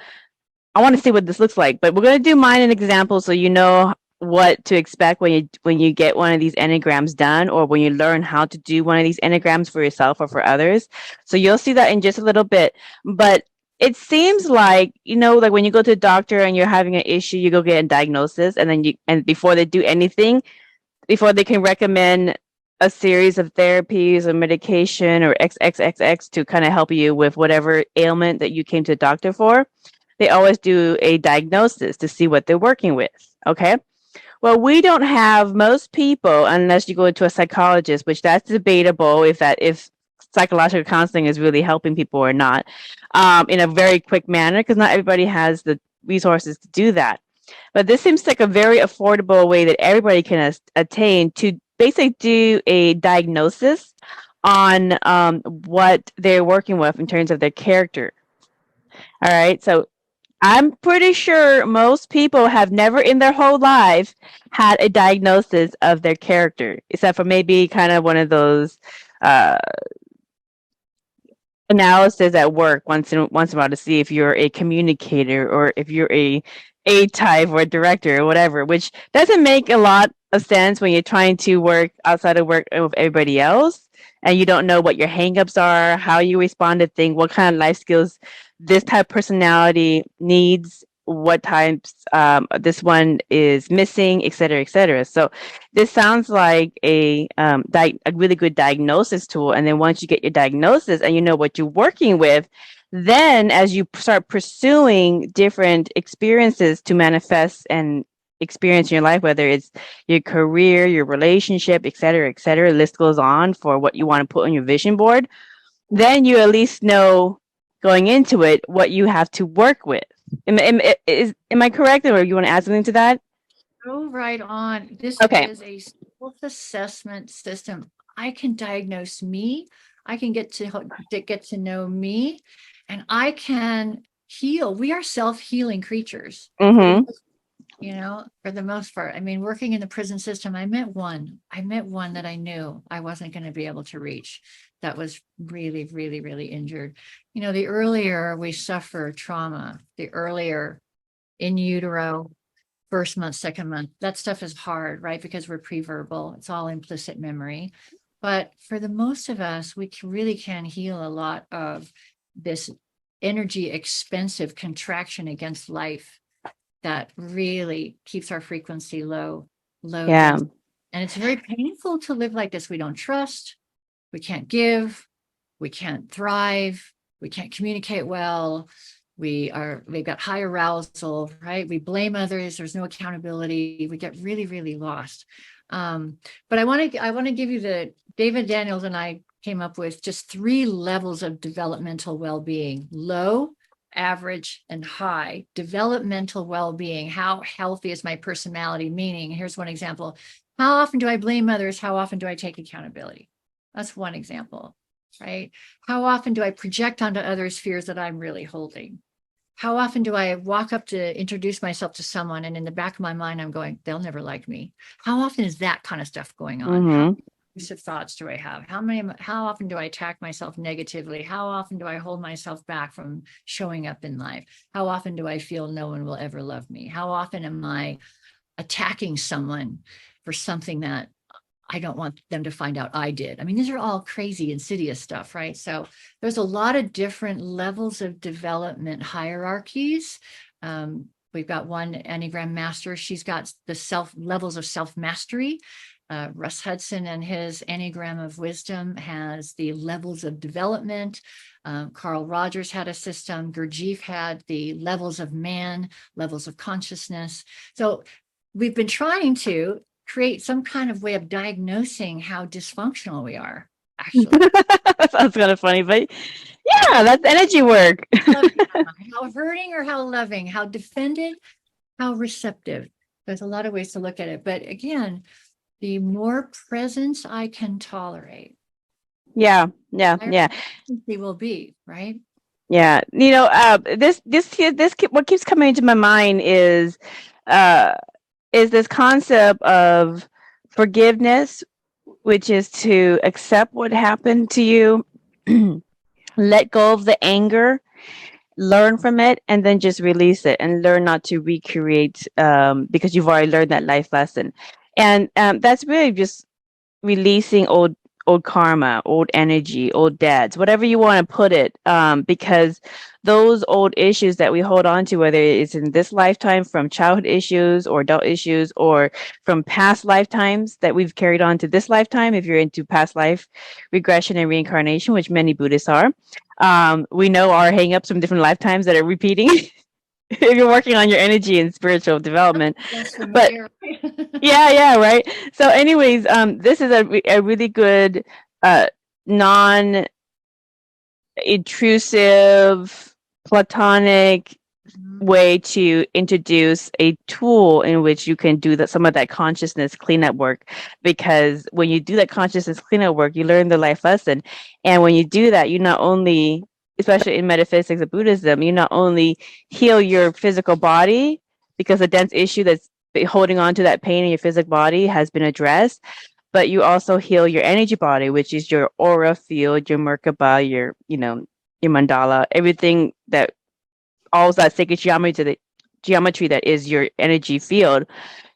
I want to see what this looks like, but we're going to do mine an example so you know what to expect when you get one of these Enneagrams done, or when you learn how to do one of these Enneagrams for yourself or for others. So you'll see that in just a little bit. But it seems like, like when you go to the doctor and you're having an issue, you go get a diagnosis, and then before they do anything, before they can recommend a series of therapies or medication or XXXX to kind of help you with whatever ailment that you came to the doctor for, they always do a diagnosis to see what they're working with. Okay. Well, we don't have, most people, unless you go to a psychologist, which that's debatable if psychological counseling is really helping people or not, in a very quick manner, because not everybody has the resources to do that. But this seems like a very affordable way that everybody can attain to basically do a diagnosis on what they're working with in terms of their character. All right. So I'm pretty sure most people have never in their whole life had a diagnosis of their character, except for maybe kind of one of those uh, analysis at work once in a while to see if you're a communicator or if you're a type or a director or whatever, which doesn't make a lot of sense when you're trying to work outside of work with everybody else and you don't know what your hangups are, how you respond to things, what kind of life skills this type of personality needs, what types this one is missing, et cetera, et cetera. So this sounds like a really good diagnosis tool. And then once you get your diagnosis and you know what you're working with, then as you start pursuing different experiences to manifest and experience in your life, whether it's your career, your relationship, et cetera, list goes on for what you want to put on your vision board, then you at least know going into it what you have to work with. Am I correct, or you want to add something to that? Go right on. This Okay. is a self-assessment system. I can diagnose me. I can get to know me, and I can heal. We are self-healing creatures. Mm-hmm. For the most part. I mean, working in the prison system, I met one that I knew I wasn't going to be able to reach. That was really, really, really injured. The earlier we suffer trauma, the earlier in utero, first month, second month, that stuff is hard, right? Because we're pre-verbal. It's all implicit memory. But for the most of us, we really can heal a lot of this energy expensive contraction against life that really keeps our frequency low. Yeah. And it's very painful to live like this. We don't trust, we can't give, we can't thrive, we can't communicate well. We've got high arousal, right? We blame others. There's no accountability. We get really, really lost. But I want to give you David Daniels and I came up with just 3 levels of developmental well-being: low, average, and high. Developmental well-being. How healthy is my personality? Meaning, here's one example. How often do I blame others? How often do I take accountability? That's one example, right? How often do I project onto others fears that I'm really holding? How often do I walk up to introduce myself to someone and in the back of my mind, I'm going, they'll never like me? How often is that kind of stuff going on? Mm-hmm. How many intrusive thoughts do I have? How often do I attack myself negatively? How often do I hold myself back from showing up in life? How often do I feel no one will ever love me? How often am I attacking someone for something that I don't want them to find out I did? I mean, these are all crazy, insidious stuff, right? So there's a lot of different levels of development hierarchies. We've got one Enneagram master. She's got the levels of self-mastery. Russ Hudson and his Enneagram of Wisdom has the levels of development. Carl Rogers had a system. Gurdjieff had the levels of man, levels of consciousness. So we've been trying to create some kind of way of diagnosing how dysfunctional we are. actually. That sounds kind of funny, but yeah, that's energy work. How hurting or how loving, how defended, how receptive. There's a lot of ways to look at it. But again, the more presence I can tolerate, Yeah, yeah, higher yeah. frequency will be, right? Yeah, what keeps coming into my mind is this concept of forgiveness, which is to accept what happened to you, let go of the anger, learn from it, and then just release it and learn not to recreate, because you've already learned that life lesson. And that's really just releasing old karma, old energy, old debts, whatever you want to put it, because those old issues that we hold on to, whether it's in this lifetime from childhood issues or adult issues, or from past lifetimes that we've carried on to this lifetime, if you're into past life regression and reincarnation, which many Buddhists are, we know our hang-ups from different lifetimes that are repeating. If you're working on your energy and spiritual development. That's But familiar. yeah, right. So anyways, this is a really good non-intrusive platonic Mhm. way to introduce a tool in which you can do some of that consciousness cleanup work, because when you do that consciousness cleanup work, you learn the life lesson. And when you do that, you not only, especially in metaphysics of Buddhism, you not only heal your physical body, because the dense issue that's holding on to that pain in your physical body has been addressed, but you also heal your energy body, which is your aura field, your Merkaba, your mandala, everything that, all that sacred geometry that is your energy field.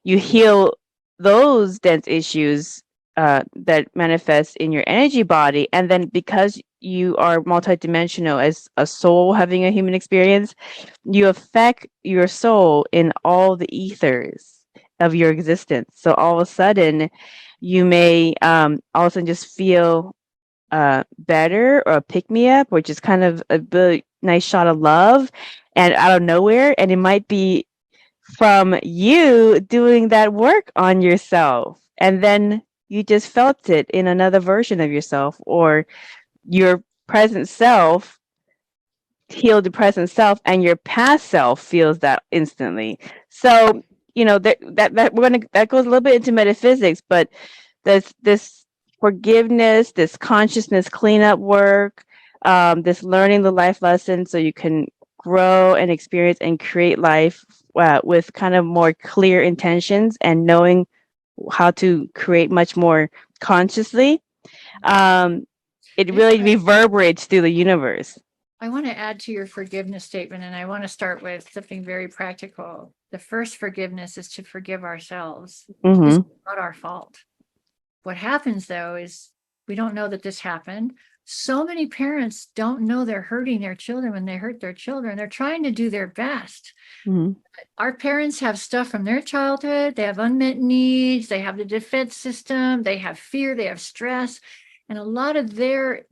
You heal those dense issues that manifest in your energy body, and then because you are multidimensional as a soul having a human experience, you affect your soul in all the ethers of your existence. So all of a sudden, you may all of a sudden just feel better, or a pick me up, which is kind of a really nice shot of love and out of nowhere. And it might be from you doing that work on yourself. And then you just felt it in another version of yourself, or your present self healed the present self, and your past self feels that instantly. So, that goes a little bit into metaphysics, but this forgiveness, this consciousness cleanup work, this learning the life lesson so you can grow and experience and create life with kind of more clear intentions and knowing how to create much more consciously. It This really reverberates through the universe. I want to add to your forgiveness statement, and I want to start with something very practical. The first forgiveness is to forgive ourselves. This is not our fault. What happens though is we don't know that this happened. So many parents don't know they're hurting their children when they hurt their children. They're trying to do their best. Mm-hmm. Our parents have stuff from their childhood. They have unmet needs. They have the defense system. They have fear. They have stress. And a lot of their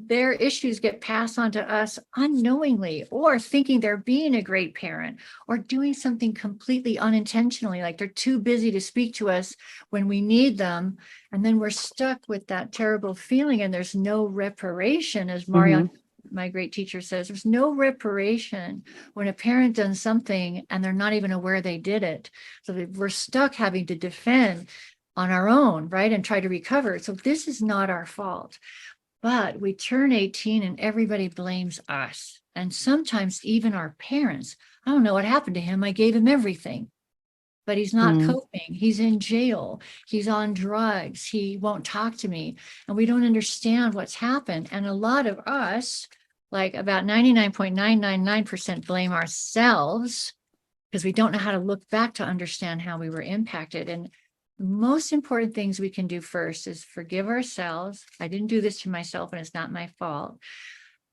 issues get passed on to us unknowingly, or thinking they're being a great parent, or doing something completely unintentionally, like they're too busy to speak to us when we need them. And then we're stuck with that terrible feeling, and there's no reparation. As Marion, my great teacher, says, there's no reparation when a parent does something and they're not even aware they did it. So we're stuck having to defend on our own, right? And try to recover. So this is not our fault. But we turn 18 and everybody blames us. And sometimes even our parents. I don't know what happened to him. I gave him everything. But he's not coping. He's in jail. He's on drugs. He won't talk to me. And we don't understand what's happened. And a lot of us, like about 99.999%, blame ourselves because we don't know how to look back to understand how we were impacted. And the most important things we can do first is forgive ourselves. I didn't do this to myself and it's not my fault.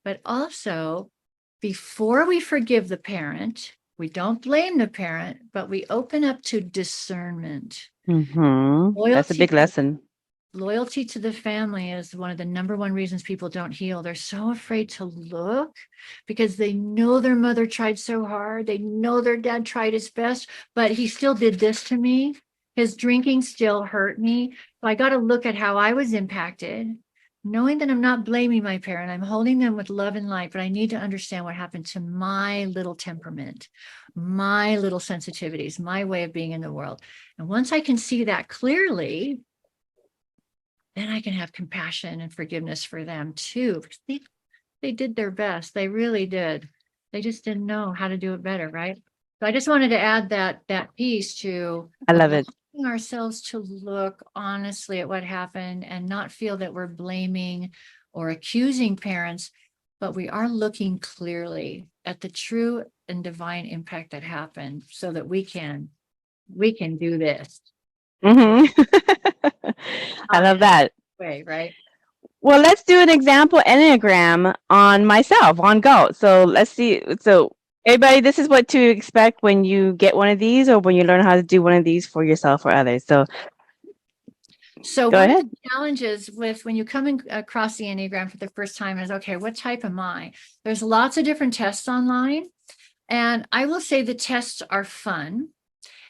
But also, before we forgive the parent, we don't blame the parent, but we open up to discernment. That's a big lesson. Loyalty to the family is one of the number one reasons people don't heal. They're so afraid to look because they know their mother tried so hard. They know their dad tried his best, but he still did this to me. His drinking still hurt me. So I got to look at how I was impacted. knowing that I'm not blaming my parent, I'm holding them with love and light, but I need to understand what happened to my little temperament, my little sensitivities, my way of being in the world. And once I can see that clearly, then I can have compassion and forgiveness for them too, because they did their best. They really did. They just didn't know how to do it better, right? So I just wanted to add that piece to I love it. allowing ourselves to look honestly at what happened and not feel that we're blaming or accusing parents, but we are looking clearly at the true and divine impact that happened so that we can do this I love that. way, right? Well, let's do an example Enneagram on myself, on Galt. So let's see. So everybody, this is what to expect when you get one of these or when you learn how to do one of these for yourself or others. So go one ahead. of the challenges with when you come across the Enneagram for the first time is, okay, what type am I? There's lots of different tests online. And I will say the tests are fun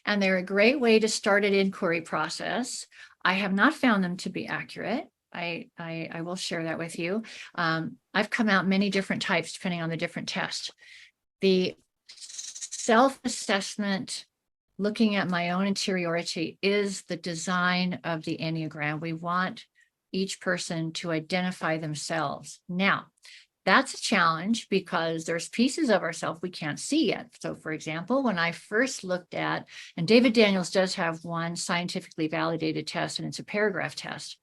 and they're a great way to start an inquiry process. I have not found them to be accurate. I will share that with you. I've come out many different types depending on the different tests. The self-assessment, looking at my own interiority, is the design of the Enneagram. We want each person to identify themselves. Now, that's a challenge because there's pieces of ourselves we can't see yet. So for example, when I first looked at, and David Daniels does have one scientifically validated test, and it's a paragraph test.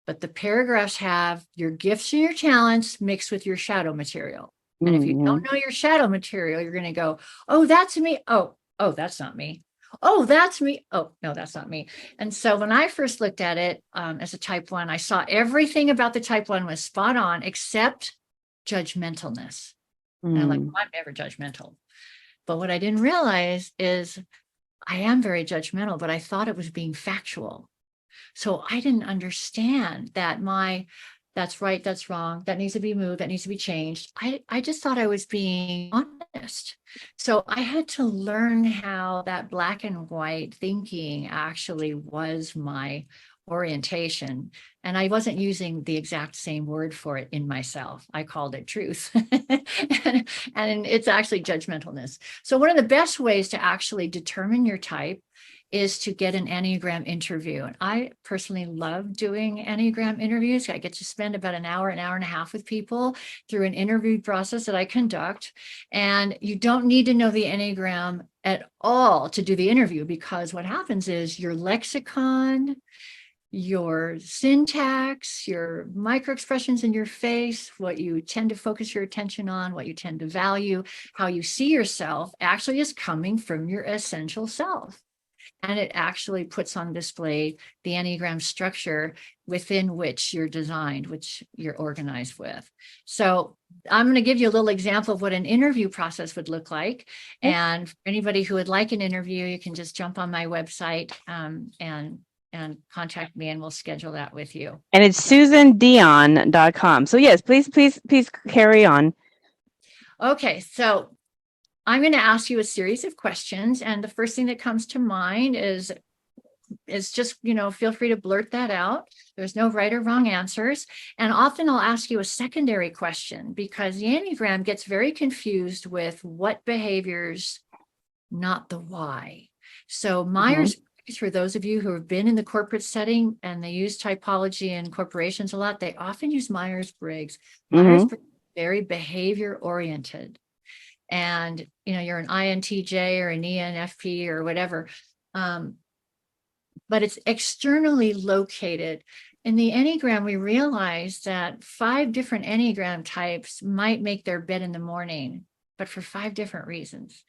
But the paragraphs have your gifts and your talents mixed with your shadow material. And if you don't know your shadow material, you're going to go, oh, that's me. Oh, that's not me. Oh, that's me. Oh, no, that's not me. And so when I first looked at it as a type 1, I saw everything about the type 1 was spot on except judgmentalness. And I'm like, well, I'm never judgmental. But what I didn't realize is I am very judgmental, but I thought it was being factual. So I didn't understand that that's right, that's wrong, that needs to be moved, that needs to be changed. I just thought I was being honest. So I had to learn how that black and white thinking actually was my orientation. And I wasn't using the exact same word for it in myself. I called it truth. and it's actually judgmentalness. So one of the best ways to actually determine your type is to get an Enneagram interview. And I personally love doing Enneagram interviews. I get to spend about an hour and a half with people through an interview process that I conduct. And you don't need to know the Enneagram at all to do the interview, because what happens is your lexicon, your syntax, your micro expressions in your face, what you tend to focus your attention on, what you tend to value, how you see yourself actually is coming from your essential self. And it actually puts on display the Enneagram structure within which you're designed, which you're organized with. So I'm going to give you a little example of what an interview process would look like. And for anybody who would like an interview, you can just jump on my website and contact me, and we'll schedule that with you. And it's SuzanneDion.com. So yes, please carry on. Okay, so I'm going to ask you a series of questions, and the first thing that comes to mind is just, feel free to blurt that out. There's no right or wrong answers. And often I'll ask you a secondary question because the Enneagram gets very confused with what behaviors, not the why. So Myers-Briggs, for those of you who have been in the corporate setting and they use typology in corporations a lot, they often use Myers-Briggs. Myers-Briggs is very behavior oriented. And, you're an INTJ or an ENFP or whatever, but it's externally located. In the Enneagram, we realize that 5 different Enneagram types might make their bed in the morning, but for 5 different reasons.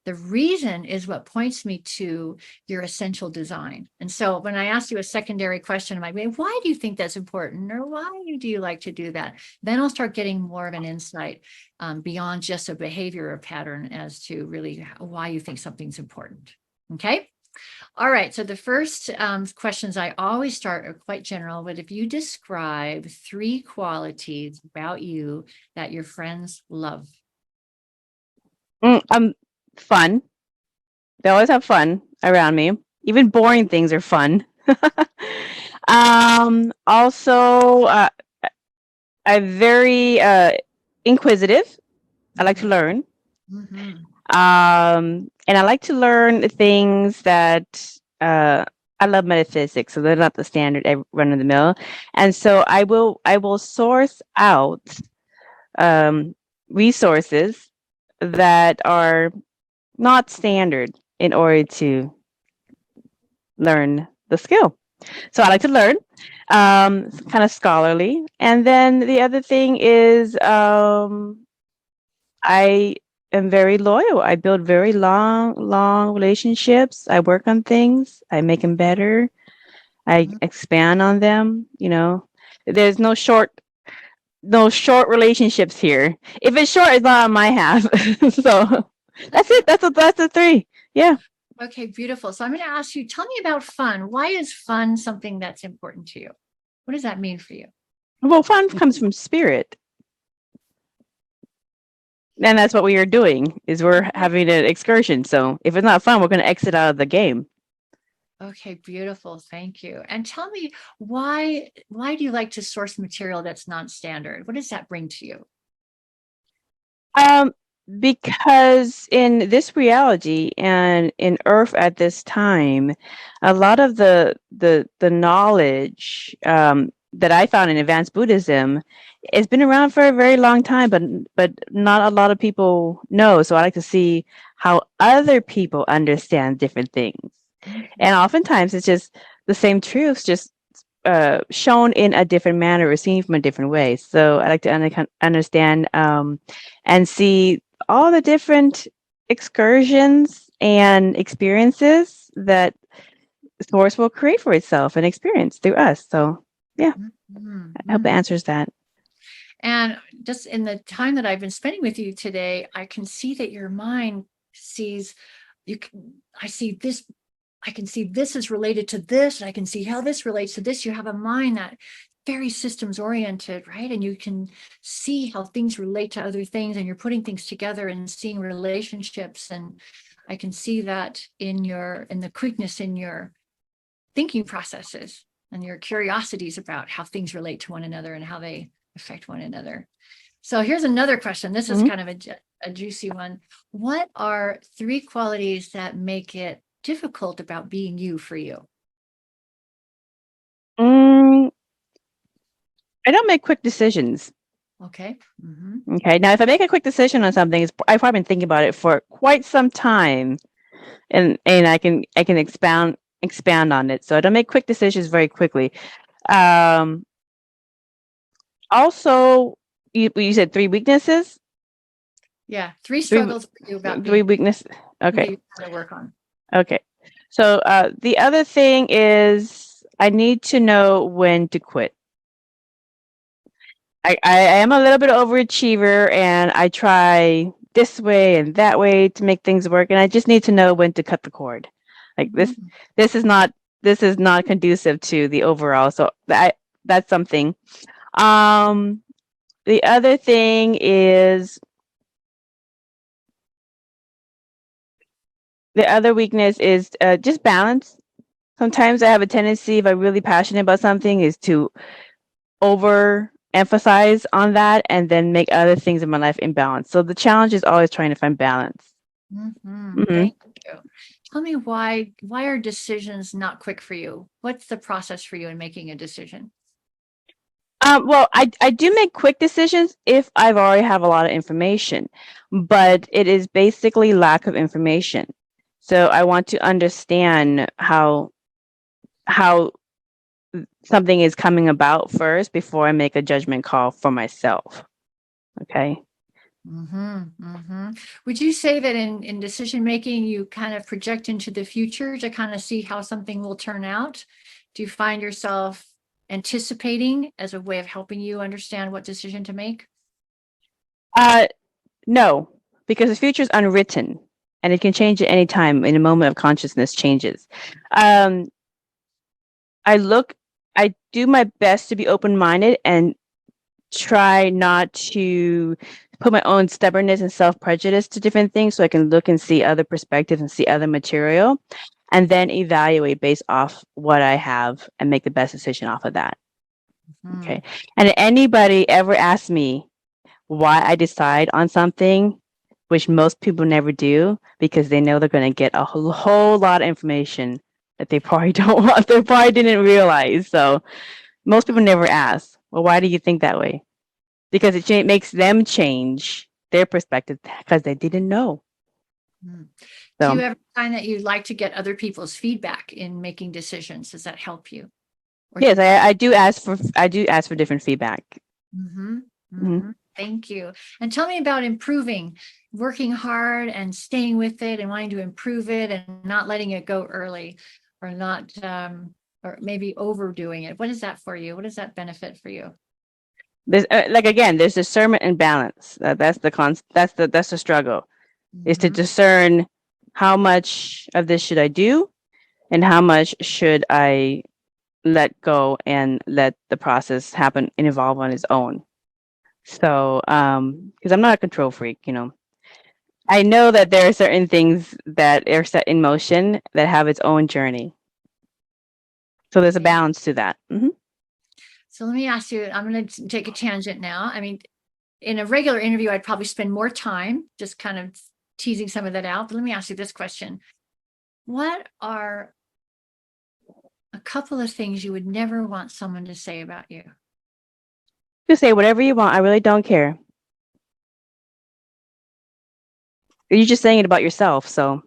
The reason is what points me to your essential design. And so when I ask you a secondary question, I might be, why do you think that's important? Or why do you like to do that? Then I'll start getting more of an insight beyond just a behavior or pattern as to really why you think something's important. Okay. All right. So the first questions I always start are quite general, but if you describe 3 qualities about you that your friends love. Fun. They always have fun around me. Even boring things are fun. Also, I'm very inquisitive. I like to learn. Mm-hmm. And I like to learn things that I love metaphysics, so they're not the standard run of the mill. And so I will source out resources that are not standard in order to learn the skill. So I like to learn, kind of scholarly. And then the other thing is I am very loyal. I build very long relationships. I work on things. I make them better. I expand on them. There's no short relationships here. If it's short, it's not on my half. So that's it. That's the three. Yeah. Okay, beautiful. So I'm going to ask you, tell me about fun. Why is fun something that's important to you? What does that mean for you? Well, fun comes from spirit. And that's what we are doing, is we're having an excursion. So if it's not fun, we're going to exit out of the game. Okay, beautiful. Thank you. And tell me, why do you like to source material that's non-standard? What does that bring to you? Because in this reality and in Earth at this time, a lot of the knowledge that I found in advanced Buddhism has been around for a very long time, but not a lot of people know. So I like to see how other people understand different things. And oftentimes it's just the same truths, just shown in a different manner or seen from a different way. So I like to understand and see all the different excursions and experiences that Source will create for itself and experience through us. So yeah, I hope it answers that. And just in the time that I've been spending with you today, I can see that your mind sees I can see this is related to this, and I can see how this relates to this. You have a mind that very systems oriented, right? And you can see how things relate to other things, and you're putting things together and seeing relationships. And I can see that in the quickness in your thinking processes and your curiosities about how things relate to one another and how they affect one another. So here's another question. This is kind of a juicy one. What are 3 qualities that make it difficult about being you for you? I don't make quick decisions. Okay. Okay. Now, if I make a quick decision on something, I've probably been thinking about it for quite some time, and I can expound on it. So I don't make quick decisions very quickly. Also, you said 3 weaknesses. Yeah, 3 struggles for you about 3 weaknesses. Okay. you to work on. Okay. So the other thing is I need to know when to quit. I am a little bit overachiever, and I try this way and that way to make things work, and I just need to know when to cut the cord. Like this is not conducive to the overall. So that's something. The other thing is the other weakness is just balance. Sometimes I have a tendency, if I'm really passionate about something, is to overemphasize on that and then make other things in my life imbalance. So the challenge is always trying to find balance. Thank you. Tell me why are decisions not quick for you? What's the process for you in making a decision? Well, I do make quick decisions if I've already have a lot of information, but it is basically lack of information. So I want to understand how something is coming about first before I make a judgment call for myself. Okay. Would you say that in decision making, you kind of project into the future to kind of see how something will turn out? Do you find yourself anticipating as a way of helping you understand what decision to make? No, because the future is unwritten and it can change at any time in a moment of consciousness changes. I do my best to be open-minded and try not to put my own stubbornness and self-prejudice to different things, so I can look and see other perspectives and see other material. and then evaluate based off what I have and make the best decision off of that. Okay. And if anybody ever asks me why I decide on something, which most people never do, because they know they're going to get a whole lot of information that they probably don't want, they probably didn't realize. So most people never ask, well, why do you think that way? Because it makes them change their perspective because they didn't know. Do you ever find that you like to get other people's feedback in making decisions? Does that help you? Or Yes, I do ask for different feedback. Thank you. And tell me about improving, working hard and staying with it and wanting to improve it and not letting it go early or not, or maybe overdoing it. What is that for you? What does that benefit for you? There's there's discernment and balance. That's the struggle, is to discern how much of this should I do and how much should I let go and let the process happen and evolve on its own. So, because I'm not a control freak, I know that there are certain things that are set in motion that have its own journey. So there's a balance to that. So let me ask you, I'm going to take a tangent now. I mean, in a regular interview, I'd probably spend more time just kind of teasing some of that out. But let me ask you this question. What are a couple of things you would never want someone to say about you? You say whatever you want. I really don't care. You're just saying it about yourself. So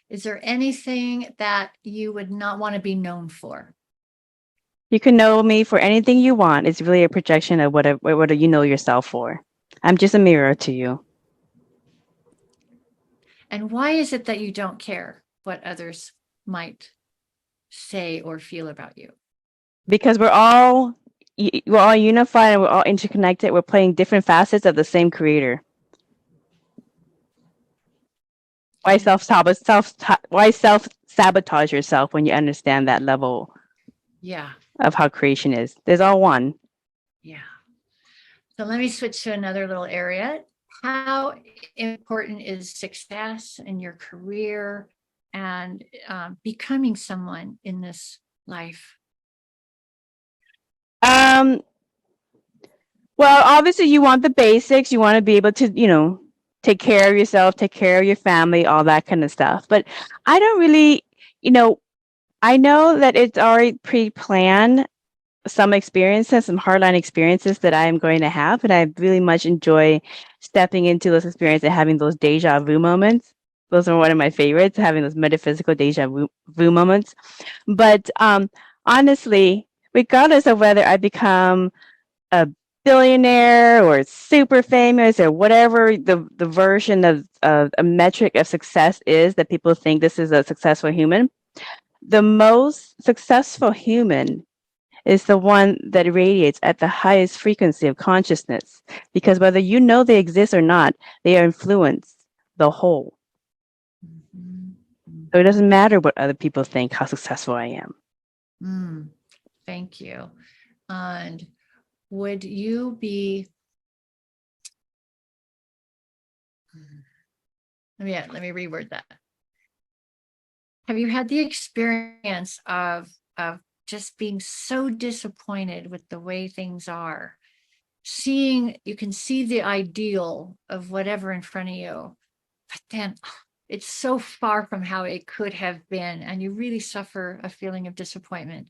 is there anything that you would not want to be known for? You can know me for anything you want. It's really a projection of what you know yourself for. I'm just a mirror to you. And why is it that you don't care what others might say or feel about you? Because we're all unified and we're all interconnected. We're playing different facets of the same creator. Why self-sabotage yourself when you understand that level? Yeah. Of how creation is. There's all one. Yeah. So let me switch to another little area. How important is success in your career and becoming someone in this life? Well, obviously you want the basics. You want to be able to, take care of yourself, take care of your family, all that kind of stuff. But I don't really, I know that it's already pre-planned some experiences, some hardline experiences that I am going to have. And I really much enjoy stepping into those experiences and having those deja vu moments. Those are one of my favorites, having those metaphysical deja vu moments. But honestly, regardless of whether I become a billionaire or super famous or whatever the version of a metric of success is that people think this is a successful human, the most successful human is the one that radiates at the highest frequency of consciousness, because whether you know they exist or not, they influence the whole. So it doesn't matter what other people think, how successful I am. Thank you. And would you be, let me reword that. Have you had the experience of just being so disappointed with the way things are? You can see the ideal of whatever in front of you, but then it's so far from how it could have been, and you really suffer a feeling of disappointment.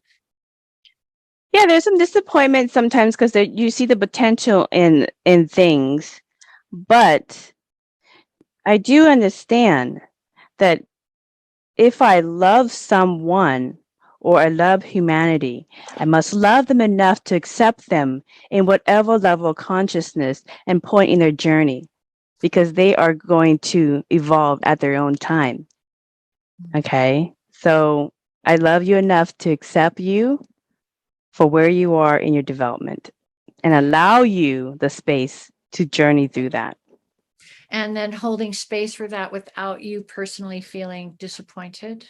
Yeah, there's some disappointment sometimes because you see the potential in things, but I do understand that if I love someone or I love humanity, I must love them enough to accept them in whatever level of consciousness and point in their journey, because they are going to evolve at their own time. Okay? So I love you enough to accept you for where you are in your development and allow you the space to journey through that. And then holding space for that without you personally feeling disappointed?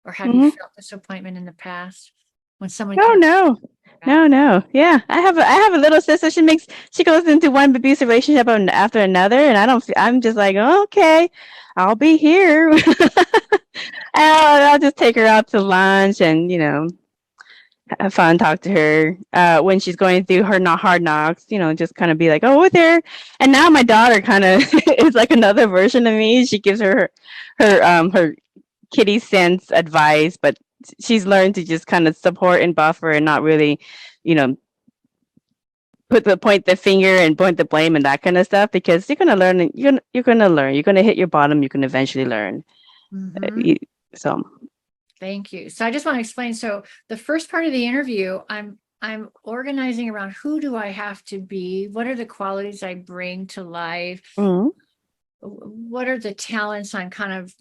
Or have you felt disappointment in the past when someone? No. Yeah, I have a little sister. She goes into one abusive relationship after another, and I'm just like, oh, okay, I'll be here. I'll just take her out to lunch and, have fun, talk to her. When she's going through her not hard knocks, just kind of be like, oh, there. And now my daughter kind of is like another version of me. She gives her kitty sense advice, but she's learned to just kind of support and buffer and not really, you know, point the finger and point the blame and that kind of stuff, because you're gonna learn. You're gonna learn. You're gonna hit your bottom. You can eventually learn. Mhm. So Thank you. So I just want to explain. So the first part of the interview, I'm organizing around who do I have to be? What are the qualities I bring to life? mhm. What are the talents I'm kind of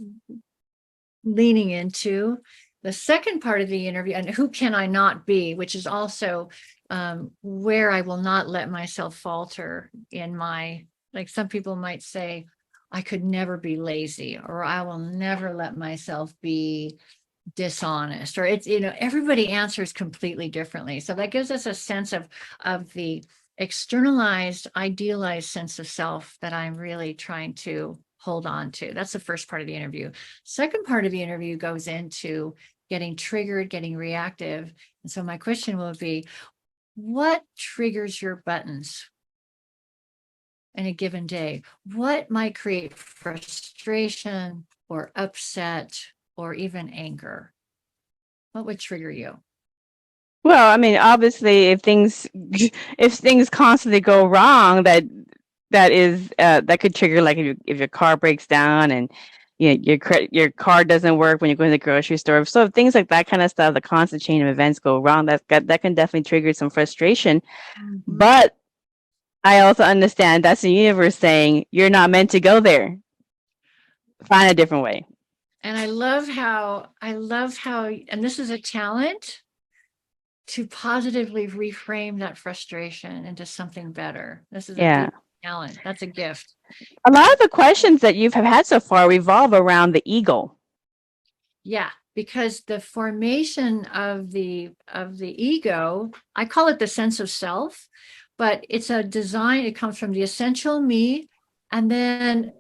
leaning into? The second part of the interview, and who can I not be, which is also where I will not let myself falter in my, like some people might say, I could never be lazy, or I will never let myself be dishonest, or it's, everybody answers completely differently. So that gives us a sense of the externalized, idealized sense of self that I'm really trying to hold on to. That's the first part of the interview. Second part of the interview goes into getting triggered, getting reactive. And so my question will be, what triggers your buttons in a given day? What might create frustration or upset or even anger? What would trigger you? Well, I mean, obviously, if things if things constantly go wrong, that could trigger, like if your car breaks down and your car doesn't work when you're going to the grocery store. So if things like that kind of stuff, the constant chain of events go wrong, that can definitely trigger some frustration. Mhm. But I also understand that's the universe saying you're not meant to go there. Find a different way. And I love how, and this is a talent to positively reframe that frustration into something better. This is a Yeah. deep talent. That's a gift. A lot of the questions that you've have had so far revolve around the ego. Yeah, because the formation of the ego, I call it the sense of self, but it's a design. It comes from the essential me, and then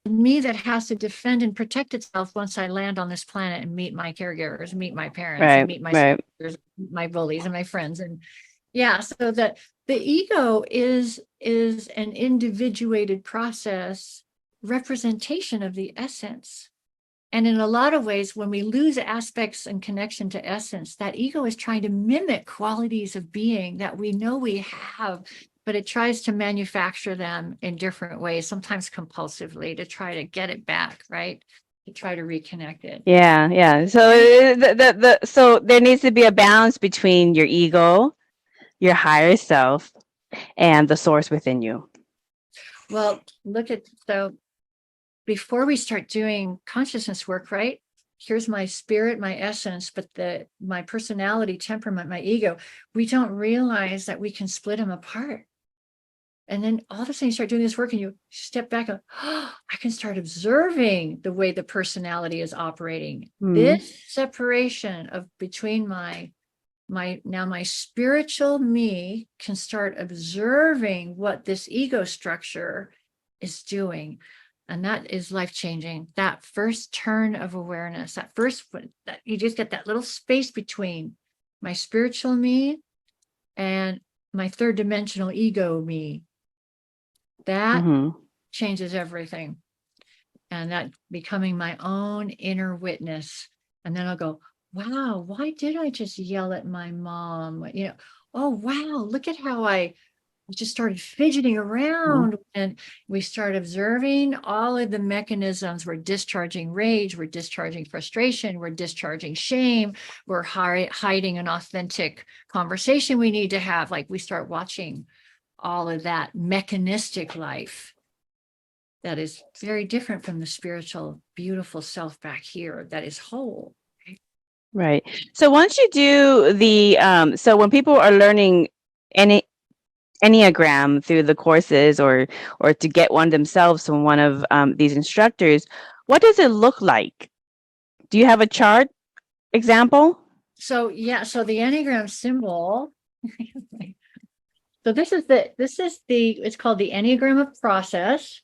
me that has to defend and protect itself once I land on this planet and meet my caregivers, meet my parents, and Right, meet my right. sisters, my bullies, and my friends. And yeah, so that the ego is an individuated process, representation of the essence. And in a lot of ways, when we lose aspects and connection to essence, that ego is trying to mimic qualities of being that we know we have, but it tries to manufacture them in different ways, sometimes compulsively, to try to get it back, right? To try to reconnect it. Yeah, yeah. So so there needs to be a balance between your ego, your higher self, and the source within you. Well, so before we start doing consciousness work, right? Here's my spirit, my essence, but my personality, temperament, my ego, we don't realize that we can split them apart. And then all of a sudden you start doing this work and you step back and, oh, I can start observing the way the personality is operating. Mm. This separation of between my spiritual me can start observing what this ego structure is doing. And that is life-changing. That first turn of awareness, that you just get that little space between my spiritual me and my third dimensional ego me. That Mm-hmm. changes everything. And that becoming my own inner witness. And then I'll go, wow, why did I just yell at my mom? Oh, wow, look at how I just started fidgeting around. And we start observing all of the mechanisms. We're discharging rage, we're discharging frustration, we're discharging shame, we're hiding an authentic conversation we need to have. Like we start watching all of that mechanistic life that is very different from the spiritual, beautiful self back here that is whole. Right. So once you do so when people are learning any Enneagram through the courses, or to get one themselves from one of these instructors, what does it look like? Do you have a chart example? So yeah, so the Enneagram symbol. So this is it's called the Enneagram of process.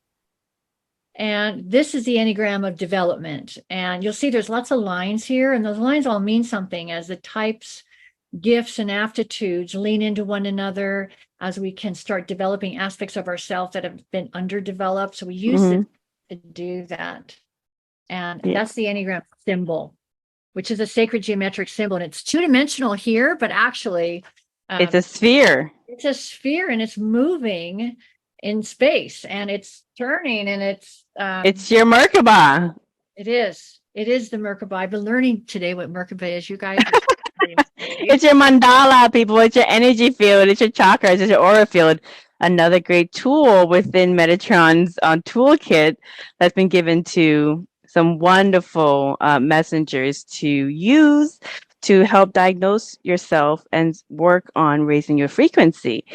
And this is the Enneagram of development. And you'll see there's lots of lines here, and those lines all mean something as the types, gifts, and aptitudes lean into one another as we can start developing aspects of ourselves that have been underdeveloped. So we use it to do that. And that's the Enneagram symbol, which is a sacred geometric symbol. And it's two-dimensional here, but actually it's a sphere. It's a sphere, and it's moving in space, and it's turning, and it's your Merkaba. It is the Merkaba. I've been learning today what Merkaba is. You guys it's your mandala, people. It's your energy field. It's your chakras. It's your aura field. Another great tool within Metatron's toolkit that's been given to some wonderful messengers to use to help diagnose yourself and work on raising your frequency.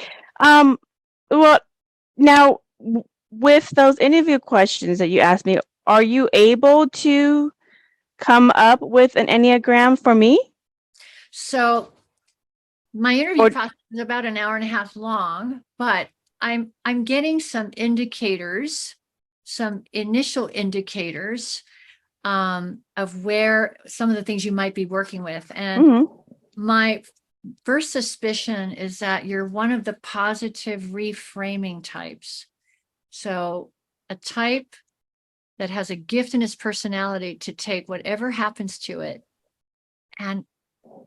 Well, now with those interview questions that you asked me, are you able to come up with an Enneagram for me? So my interview process is about an hour and a half long, but I'm getting some indicators, some initial indicators of where some of the things you might be working with. And my first suspicion is that you're one of the positive reframing types. So a type that has a gift in its personality to take whatever happens to it and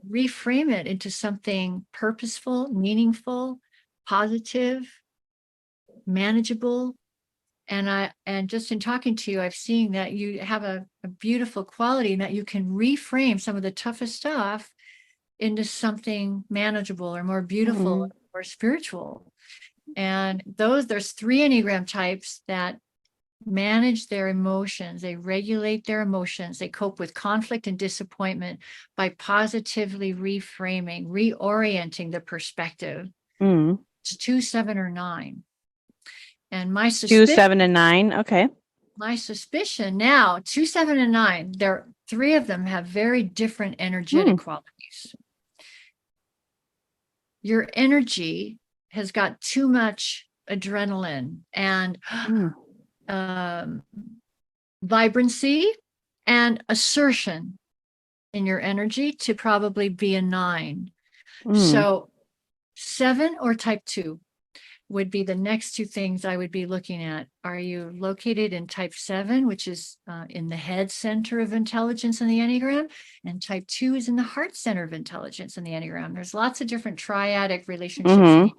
reframe it into something purposeful, meaningful, positive, manageable. And just in talking to you, I've seen that you have a beautiful quality and that you can reframe some of the toughest stuff into something manageable or more beautiful or spiritual. And there's 3 Enneagram types that manage their emotions. They regulate their emotions. They cope with conflict and disappointment by positively reframing, reorienting the perspective. It's 2, 7, or 9. And my suspicion, 2, 7, and 9. Okay. My suspicion now, 2, 7, and 9, 3 of them have very different energetic qualities. Your energy has got too much adrenaline and vibrancy and assertion in your energy to probably be a 9. So 7 or type 2 would be the next 2 things I would be looking at. Are you located in type 7, which is in the head center of intelligence in the Enneagram, and type 2 is in the heart center of intelligence in the Enneagram. There's lots of different triadic relationships.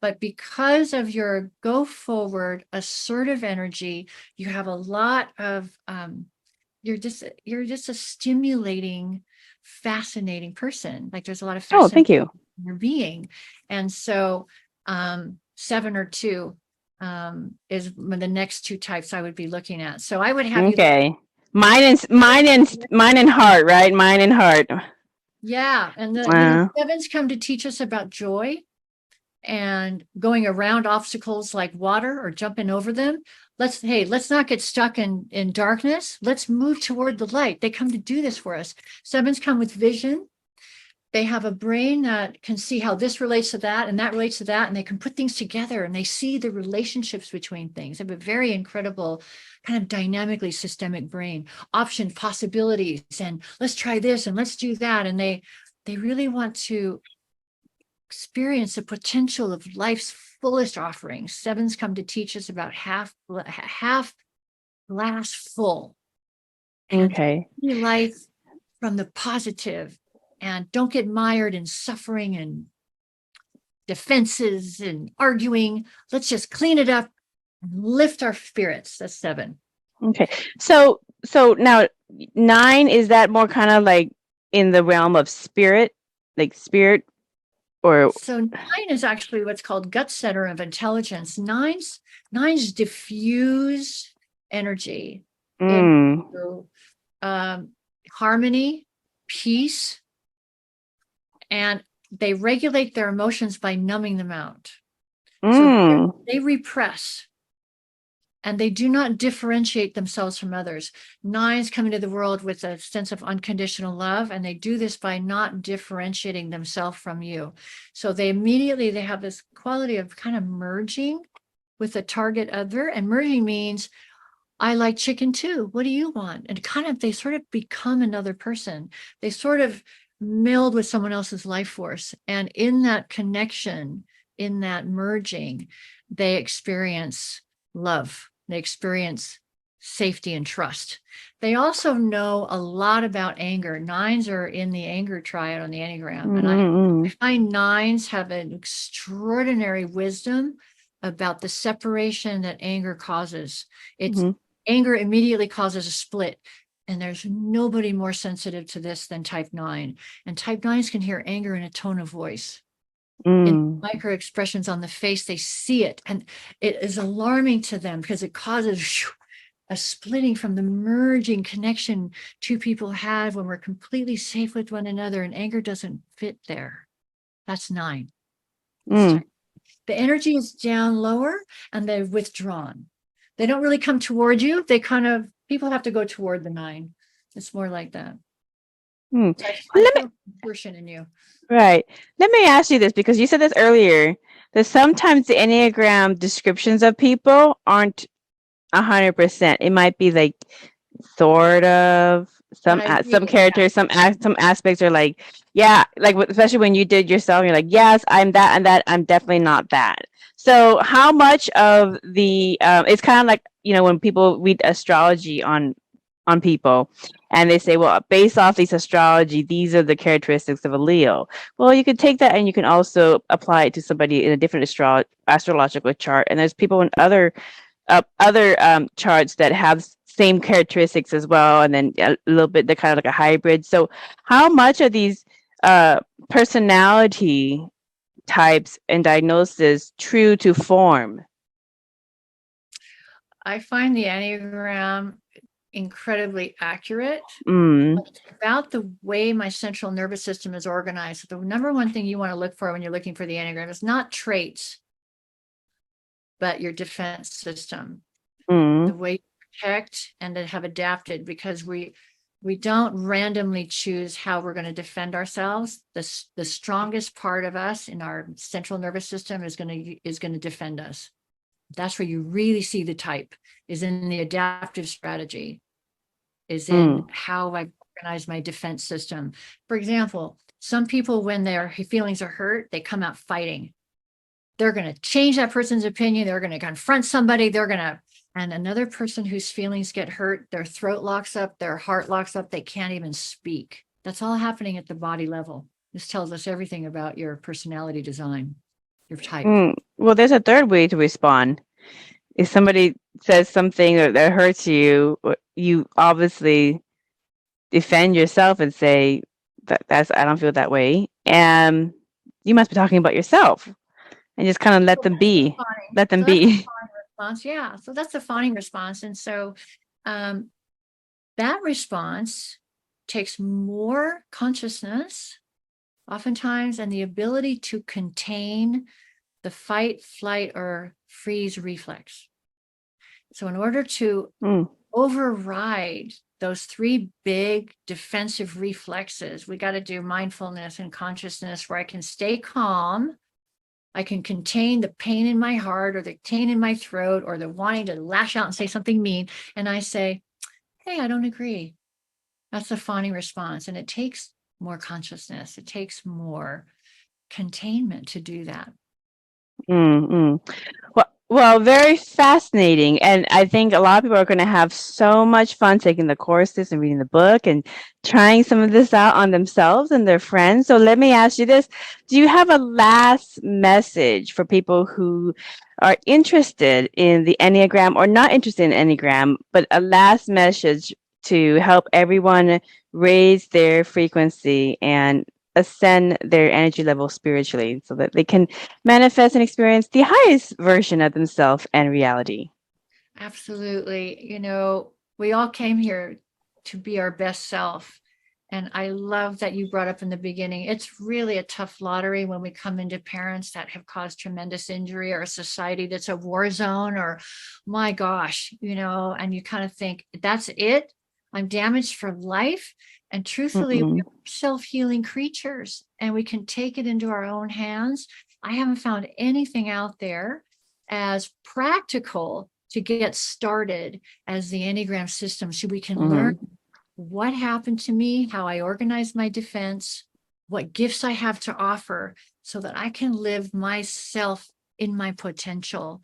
But because of your go forward, assertive energy, you have a lot of, you're just a stimulating, fascinating person. Like there's a lot of fascination thank you. in your being. And so 7 or 2 is the next 2 types I would be looking at. So I would have you. Mine and heart, right? Mine and heart. Yeah. And the 7s come to teach us about joy and going around obstacles like water or jumping over them. Let's not get stuck in darkness. Let's move toward the light. They come to do this for us. 7s come with vision. They have a brain that can see how this relates to that and that relates to that, and they can put things together and they see the relationships between things. They have a very incredible kind of dynamically systemic brain, option possibilities, and let's try this and let's do that. And they really want to experience the potential of life's fullest offerings. 7s come to teach us about half glass full. Okay. And life from the positive. And don't get mired in suffering and defenses and arguing. Let's just clean it up and lift our spirits. That's 7. Okay. So now 9, is that more kind of like in the realm of spirit, like spirit, or? So 9 is actually what's called gut center of intelligence. 9's diffuse energy into harmony, peace. And they regulate their emotions by numbing them out. So they repress and they do not differentiate themselves from others. 9s come into the world with a sense of unconditional love, and they do this by not differentiating themselves from you. So they have this quality of kind of merging with a target other, and merging means I like chicken too. What do you want? And kind of, they sort of become another person. They sort of meld with someone else's life force. And in that connection, in that merging, they experience love. They experience safety and trust. They also know a lot about anger. Nines are in the anger triad on the Enneagram. And I find nines have an extraordinary wisdom about the separation that anger causes. It's anger immediately causes a split. And there's nobody more sensitive to this than type 9. And type 9s can hear anger in a tone of voice. In micro expressions on the face, they see it. And it is alarming to them because it causes a splitting from the merging connection two people have when we're completely safe with one another, and anger doesn't fit there. That's 9. The energy is down lower and they're withdrawn. They don't really come toward you. They kind of, people have to go toward the 9. It's more like that. I feel portion in you. Right. Let me ask you this, because you said this earlier, that sometimes the Enneagram descriptions of people aren't 100%. It might be like sort of some characters, some aspects are like, yeah, like especially when you did yourself, you're like, yes, I'm that and that. I'm definitely not that. So how much of the it's kind of like, you know, when people read astrology on people and they say, well, based off these astrology, these are the characteristics of a Leo. Well, you could take that and you can also apply it to somebody in a different astrological chart. And there's people in other charts that have same characteristics as well, and then a little bit, they're kind of like a hybrid. So how much of these personality types and diagnosis true to form? I find the Enneagram incredibly accurate. It's about the way my central nervous system is organized. So the number one thing you want to look for when you're looking for the Enneagram is not traits, but your defense system, the way you protect and to have adapted, because we don't randomly choose how we're going to defend ourselves. The strongest part of us in our central nervous system is going to defend us. That's where you really see the type, is in the adaptive strategy, is in how I organize my defense system. For example, some people, when their feelings are hurt, they come out fighting. They're going to change that person's opinion. They're going to confront somebody. And another person whose feelings get hurt, their throat locks up, their heart locks up. They can't even speak. That's all happening at the body level. This tells us everything about your personality design, your type. Well, there's a third way to respond. If somebody says something that hurts you, you obviously defend yourself and say, that's, I don't feel that way. And you must be talking about yourself, and just kind of let them be. Let them be. Response. Yeah. So that's the fawning response. And so that response takes more consciousness oftentimes, and the ability to contain the fight, flight, or freeze reflex. So in order to override those 3 big defensive reflexes, we got to do mindfulness and consciousness, where I can stay calm. I can contain the pain in my heart or the pain in my throat or the wanting to lash out and say something mean. And I say, hey, I don't agree. That's the fawning response. And it takes more consciousness. It takes more containment to do that. Well, very fascinating. And I think a lot of people are going to have so much fun taking the courses and reading the book and trying some of this out on themselves and their friends. So let me ask you this. Do you have a last message for people who are interested in the Enneagram or not interested in Enneagram, but a last message to help everyone raise their frequency and ascend their energy level spiritually so that they can manifest and experience the highest version of themselves and reality? Absolutely. You know, we all came here to be our best self. And I love that you brought up in the beginning, it's really a tough lottery when we come into parents that have caused tremendous injury, or a society that's a war zone, or my gosh, you know, and you kind of think, that's it. I'm damaged for life. And truthfully, we're self-healing creatures, and we can take it into our own hands. I haven't found anything out there as practical to get started as the Enneagram system, so we can Mhm. learn what happened to me, how I organize my defense, what gifts I have to offer, so that I can live myself in my potential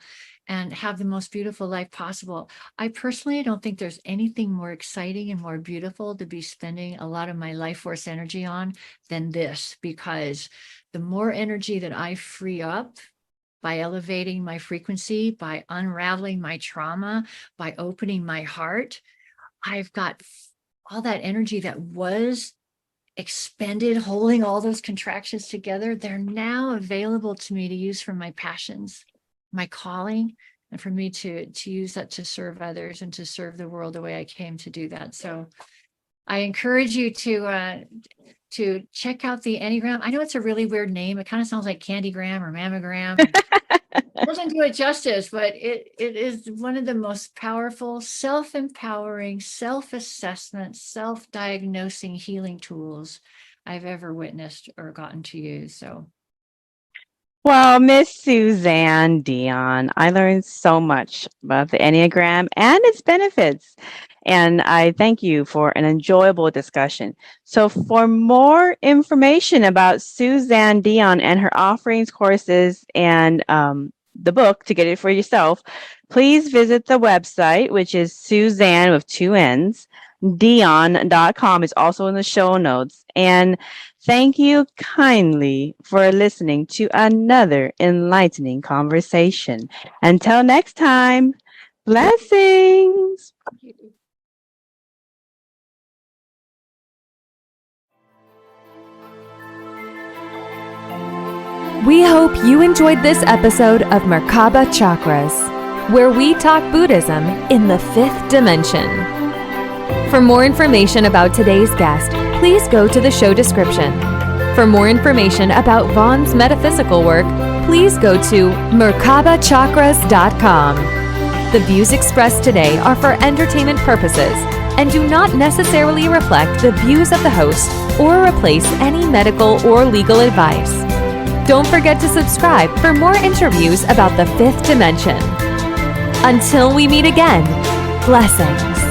and have the most beautiful life possible. I personally don't think there's anything more exciting and more beautiful to be spending a lot of my life force energy on than this, because the more energy that I free up by elevating my frequency, by unraveling my trauma, by opening my heart, I've got all that energy that was expended holding all those contractions together. They're now available to me to use for my passions, my calling, and for me to use that to serve others and to serve the world the way I came to do that. So I encourage you to check out the Enneagram. I know it's a really weird name. It kind of sounds like Candygram or Mammogram. It doesn't do it justice, but it is one of the most powerful, self-empowering, self-assessment, self-diagnosing healing tools I've ever witnessed or gotten to use. So Well, Miss Suzanne Dion, I learned so much about the Enneagram and its benefits. And I thank you for an enjoyable discussion. So, for more information about Suzanne Dion and her offerings, courses, and the book to get it for yourself, please visit the website, which is Suzanne with two N's. Dion.com is also in the show notes. And thank you kindly for listening to another enlightening conversation. Until next time, blessings. We hope you enjoyed this episode of Merkaba Chakras, where we talk Buddhism in the fifth dimension. For more information about today's guest, please go to the show description. For more information about Vaughn's metaphysical work, please go to merkabachakras.com. The views expressed today are for entertainment purposes and do not necessarily reflect the views of the host or replace any medical or legal advice. Don't forget to subscribe for more interviews about the fifth dimension. Until we meet again, blessings.